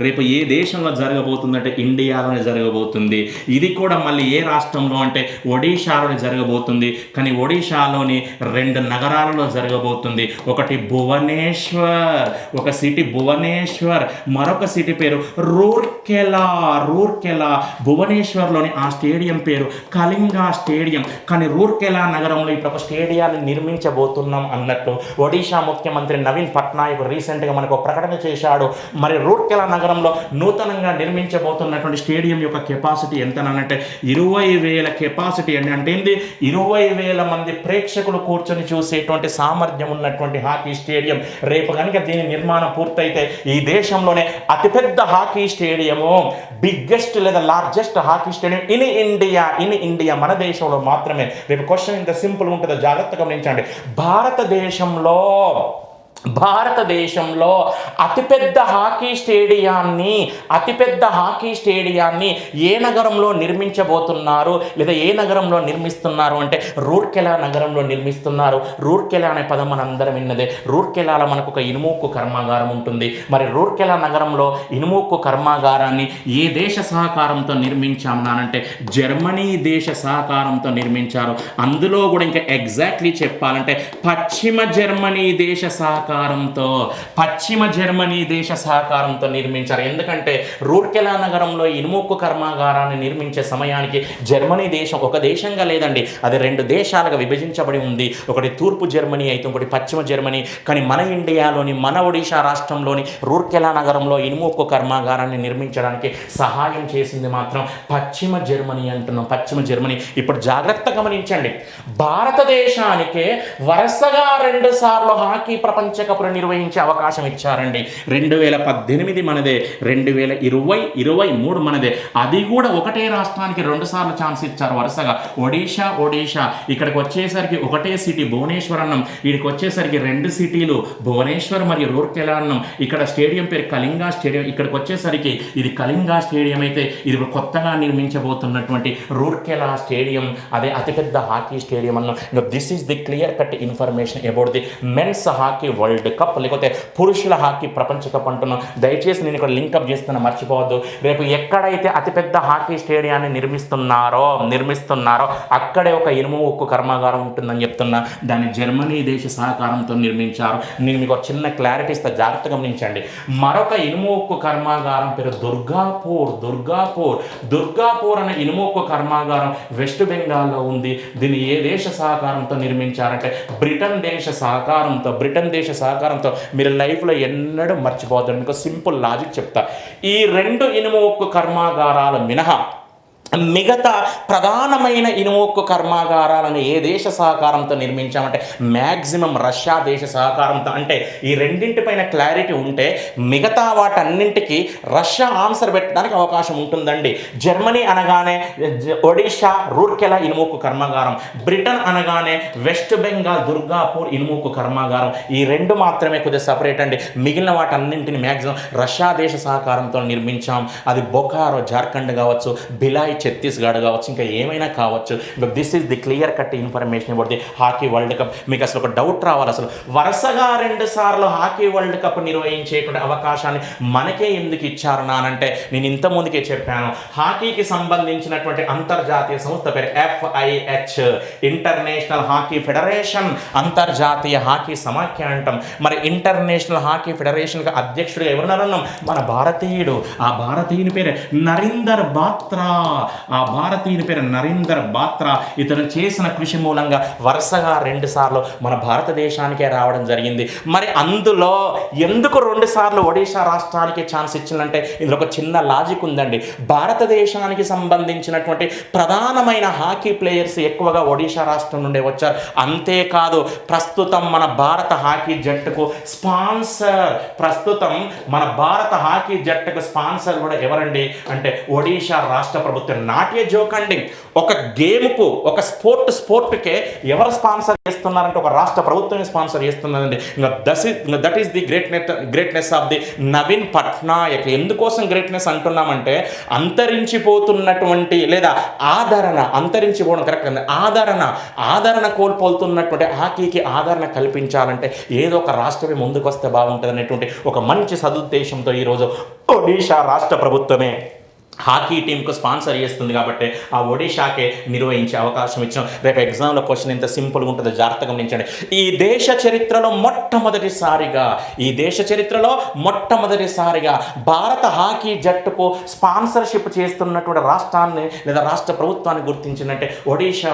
రేపు ఏ దేశంలో జరగబోతుందంటే ఇండియాలోనే జరగబోతుంది. ఇది కూడా మళ్ళీ ఏ రాష్ట్రంలో అంటే ఒడిషాలోనే జరగబోతుంది. కానీ ఒడిశాలోని 2 నగరాలలో జరగబోతుంది. ఒకటి భువనేశ్వర్, ఒక సిటీ భువనేశ్వర్, మరొక సిటీ పేరు రూర్కెలా. భువనేశ్వర్లోని ఆ స్టేడియం పేరు కళింగా స్టేడియం. కానీ రూర్కెలా నగరంలో ఇప్పుడు ఒక స్టేడియాన్ని నిర్మించబోతున్నాం అన్నట్టు ఒడిశా ముఖ్యమంత్రి నవీన్ పట్నాయక్ రీసెంట్గా మనకు ఒక ప్రకటన చేశాడు. మరి రూర్కెలా నగరంలో నూతనంగా నిర్మించబోతున్నటువంటి స్టేడియం యొక్క కెపాసిటీ ఎంతనంటే 20,000 కెపాసిటీ అంటే ఏంది, 20,000 మంది ప్రేక్షకులు కూర్చొని చూసేటువంటి సామర్థ్యం ఉన్నటువంటి హాకీ స్టేడియం. రేపు కనుక దీని నిర్మాణం పూర్తయితే ఈ దేశంలోనే అతిపెద్ద హాకీ స్టేడియము, బిగ్గెస్ట్ లేదా largest hockey stadium in India మన దేశంలో మాత్రమే. రేపు క్వశ్చన్ ఇంత సింపుల్ ఉంటుందో జాగ్రత్తగా గమనించండి. భారతదేశంలో అతిపెద్ద హాకీ స్టేడియాన్ని ఏ నగరంలో నిర్మించబోతున్నారు లేదా ఏ నగరంలో నిర్మిస్తున్నారు అంటే రూర్కెలా నగరంలో నిర్మిస్తున్నారు. రూర్కెలా అనే పదం మనందరం విన్నదే. రూర్కెలాలో మనకు ఒక ఇనుముక్కు కర్మాగారం ఉంటుంది. మరి రూర్కెలా నగరంలో ఇనుముక్కు కర్మాగారాన్ని ఏ దేశ సహకారంతో నిర్మించామనంటే జర్మనీ దేశ సహకారంతో నిర్మించారు. అందులో కూడా ఇంకా ఎగ్జాక్ట్లీ చెప్పాలంటే పశ్చిమ జర్మనీ దేశ సహకారంతో నిర్మించారు. ఎందుకంటే రూర్కెలా నగరంలో ఇనుముక్కు కర్మాగారాన్ని నిర్మించే సమయానికి జర్మనీ దేశం ఒక దేశంగా లేదండి, అది 2 దేశాలుగా విభజించబడి ఉంది. ఒకటి తూర్పు జర్మనీ అయితే ఇంకోటి పశ్చిమ జర్మనీ. కానీ మన ఇండియాలోని మన ఒడిశా రాష్ట్రంలోని రూర్కెలా నగరంలో ఇనుముక్కు కర్మాగారాన్ని నిర్మించడానికి సహాయం చేసింది మాత్రం పశ్చిమ జర్మనీ అంటున్నాం. పశ్చిమ జర్మనీ. ఇప్పుడు జాగ్రత్తగా గమనించండి, భారతదేశానికే వరుసగా 2 సార్లు హాకీ ప్రపంచ కప్ను నిర్వహించే అవకాశం ఇచ్చారండి. 2018 మనదే, 2023 మనదే. అది కూడా ఒకటే రాష్ట్రానికి 2 సార్లు ఛాన్స్ ఇచ్చారు వరుసగా. ఒడిశా ఇక్కడికి వచ్చేసరికి ఒకటే సిటీ భువనేశ్వర్ అన్నం, వీడికి వచ్చేసరికి 2 సిటీలు భువనేశ్వర్ మరియు రూర్కెలా అన్నం. ఇక్కడ స్టేడియం పేరు కళింగా స్టేడియం. ఇక్కడికి వచ్చేసరికి ఇది కళింగా స్టేడియం అయితే ఇది కొత్తగా నిర్మించబోతున్నటువంటి రూర్కెలా స్టేడియం అదే అతిపెద్ద హాకీ స్టేడియం అన్నాం. This is the clear cut information about the men's hockey world cup లేకపోతే పురుషుల హాకీ ప్రపంచ కప్ అంటున్నాం. దయచేసి నేను ఇక్కడ లింకప్ చేస్తున్నా, మర్చిపోవద్దు. రేపు ఎక్కడైతే అతిపెద్ద హాకీ స్టేడియాన్ని నిర్మిస్తున్నారో అక్కడే ఒక ఇనుము ఉక్కు కర్మాగారం ఉంటుందని చెప్తున్నా. దాన్ని జర్మనీ దేశ సహకారంతో నిర్మించారు. నేను మీకు ఒక చిన్న క్లారిటీ ఇస్తా, జాగ్రత్తగా గమనించండి. మరొక ఇనుము ఉక్కు కర్మాగారం పేరు దుర్గాపూర్ అనే ఇనుము ఉక్కు కర్మాగారం వెస్ట్ బెంగాల్లో ఉంది. దీన్ని ఏ దేశ సహకారంతో నిర్మించారంటే బ్రిటన్ దేశ సహకారంతో. మీరు లైఫ్లో ఎన్నడూ మర్చిపోతారు. మీకు సింపుల్ లాజిక్ చెప్తా. ఈ 2 ఇనుము ఉక్కు కర్మాగారాలు మినహా మిగతా ప్రధానమైన ఇనుముక్కు కర్మాగారాలను ఏ దేశ సహకారంతో నిర్మించామంటే మ్యాక్సిమం రష్యా దేశ సహకారంతో. అంటే ఈ రెండింటిపైన క్లారిటీ ఉంటే మిగతా వాటన్నింటికి రష్యా ఆన్సర్ పెట్టడానికి అవకాశం ఉంటుందండి. జర్మనీ అనగానే ఒడిశా రూర్కెలా ఇనుముక్కు కర్మాగారం, బ్రిటన్ అనగానే వెస్ట్ బెంగాల్ దుర్గాపూర్ ఇనుముక్కు కర్మాగారం. ఈ 2 మాత్రమే కొద్దిగా సపరేట్ అండి. మిగిలిన వాటన్నింటిని మ్యాక్సిమం రష్యా దేశ సహకారంతో నిర్మించాం. అది బొకారో జార్ఖండ్ కావచ్చు, భిలాయ్ ఛత్తీస్గఢ్ కావచ్చు, ఇంకా ఏమైనా కావచ్చు. This is the clear cut information about the hockey world cup. మీకు అసలు ఒక డౌట్ రావాలి, అసలు వరుసగా 2 సార్లు హాకీ వరల్డ్ కప్ నిర్వహించేటువంటి అవకాశాన్ని మనకే ఎందుకు ఇచ్చారు నానంటే నేను ఇంత ముందుకే చెప్పాను. హాకీకి సంబంధించినటువంటి అంతర్జాతీయ సంస్థ పేరు FIH, ఇంటర్నేషనల్ హాకీ ఫెడరేషన్, అంతర్జాతీయ హాకీ సమాఖ్య అంటాం. మరి ఇంటర్నేషనల్ హాకీ ఫెడరేషన్కి అధ్యక్షుడిగా ఎవరున్నారన్నాం? మన భారతీయుడు. ఆ భారతీయుని పేరు నరీందర్ బాత్రా. ఇతను చేసిన కృషి మూలంగా వరుసగా 2 సార్లు మన భారతదేశానికే రావడం జరిగింది. మరి అందులో ఎందుకు 2 సార్లు ఒడిశా రాష్ట్రానికి ఛాన్స్ ఇచ్చిందంటే ఇందులో ఒక చిన్న లాజిక్ ఉందండి. భారతదేశానికి సంబంధించినటువంటి ప్రధానమైన హాకీ ప్లేయర్స్ ఎక్కువగా ఒడిశా రాష్ట్రం నుండి వచ్చారు. అంతేకాదు ప్రస్తుతం మన భారత హాకీ జట్టుకు స్పాన్సర్ కూడా ఎవరండి అంటే ఒడిశా రాష్ట్ర ప్రభుత్వం. నాట్య జోక్ అండి. ఒక గేమ్కు ఒక స్పోర్ట్కే ఎవరు స్పాన్సర్ చేస్తున్నారంటే ఒక రాష్ట్ర ప్రభుత్వమే స్పాన్సర్ చేస్తున్నదండి. That is the greatness of the Naveen Patnaik. ఎందుకోసం గ్రేట్నెస్ అంటున్నామంటే అంతరించిపోతున్నటువంటి లేదా అంతరించిపోవడం కరెక్ట్ అండి, ఆదరణ కోల్పోతున్నటువంటి హాకీకి ఆదరణ కల్పించాలంటే ఏదో ఒక రాష్ట్రమే ముందుకు వస్తే బాగుంటుంది అనేటువంటి ఒక మంచి సదుద్దేశంతో ఈరోజు ఒడిశా రాష్ట్ర ప్రభుత్వమే హాకీ టీంకు స్పాన్సర్ చేస్తుంది కాబట్టి ఆ ఒడిషాకే నిర్వహించే అవకాశం ఇచ్చాం. రేపు ఎగ్జామ్లో క్వశ్చన్ ఎంత సింపుల్గా ఉంటుందో జాగ్రత్తగా గమనించండి. ఈ దేశ చరిత్రలో మొట్టమొదటిసారిగా భారత హాకీ జట్టుకు స్పాన్సర్షిప్ చేస్తున్నటువంటి రాష్ట్రాన్ని లేదా రాష్ట్ర ప్రభుత్వాన్ని గుర్తించిందంటే ఒడిషా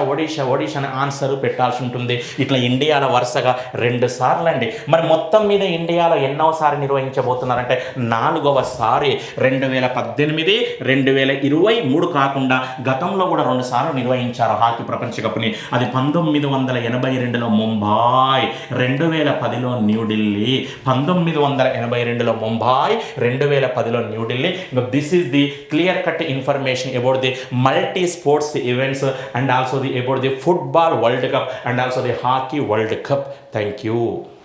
అని ఆన్సర్ పెట్టాల్సి ఉంటుంది. ఇట్లా ఇండియాలో వరుసగా 2 సార్లు అండి. మరి మొత్తం మీద ఇండియాలో ఎన్నోసారి నిర్వహించబోతున్నారంటే 4వసారి. 2018, 2023 కాకుండా గతంలో కూడా 2 సార్లు నిర్వహించారు హాకీ ప్రపంచ కప్ని. అది 1982లో ముంబాయ్, 2010లో న్యూఢిల్లీ. 1982లో ముంబాయ్, 2010లో New Delhi. This is the clear cut information about the multi sports events and also the about the football world cup and also the hockey world cup. Thank you.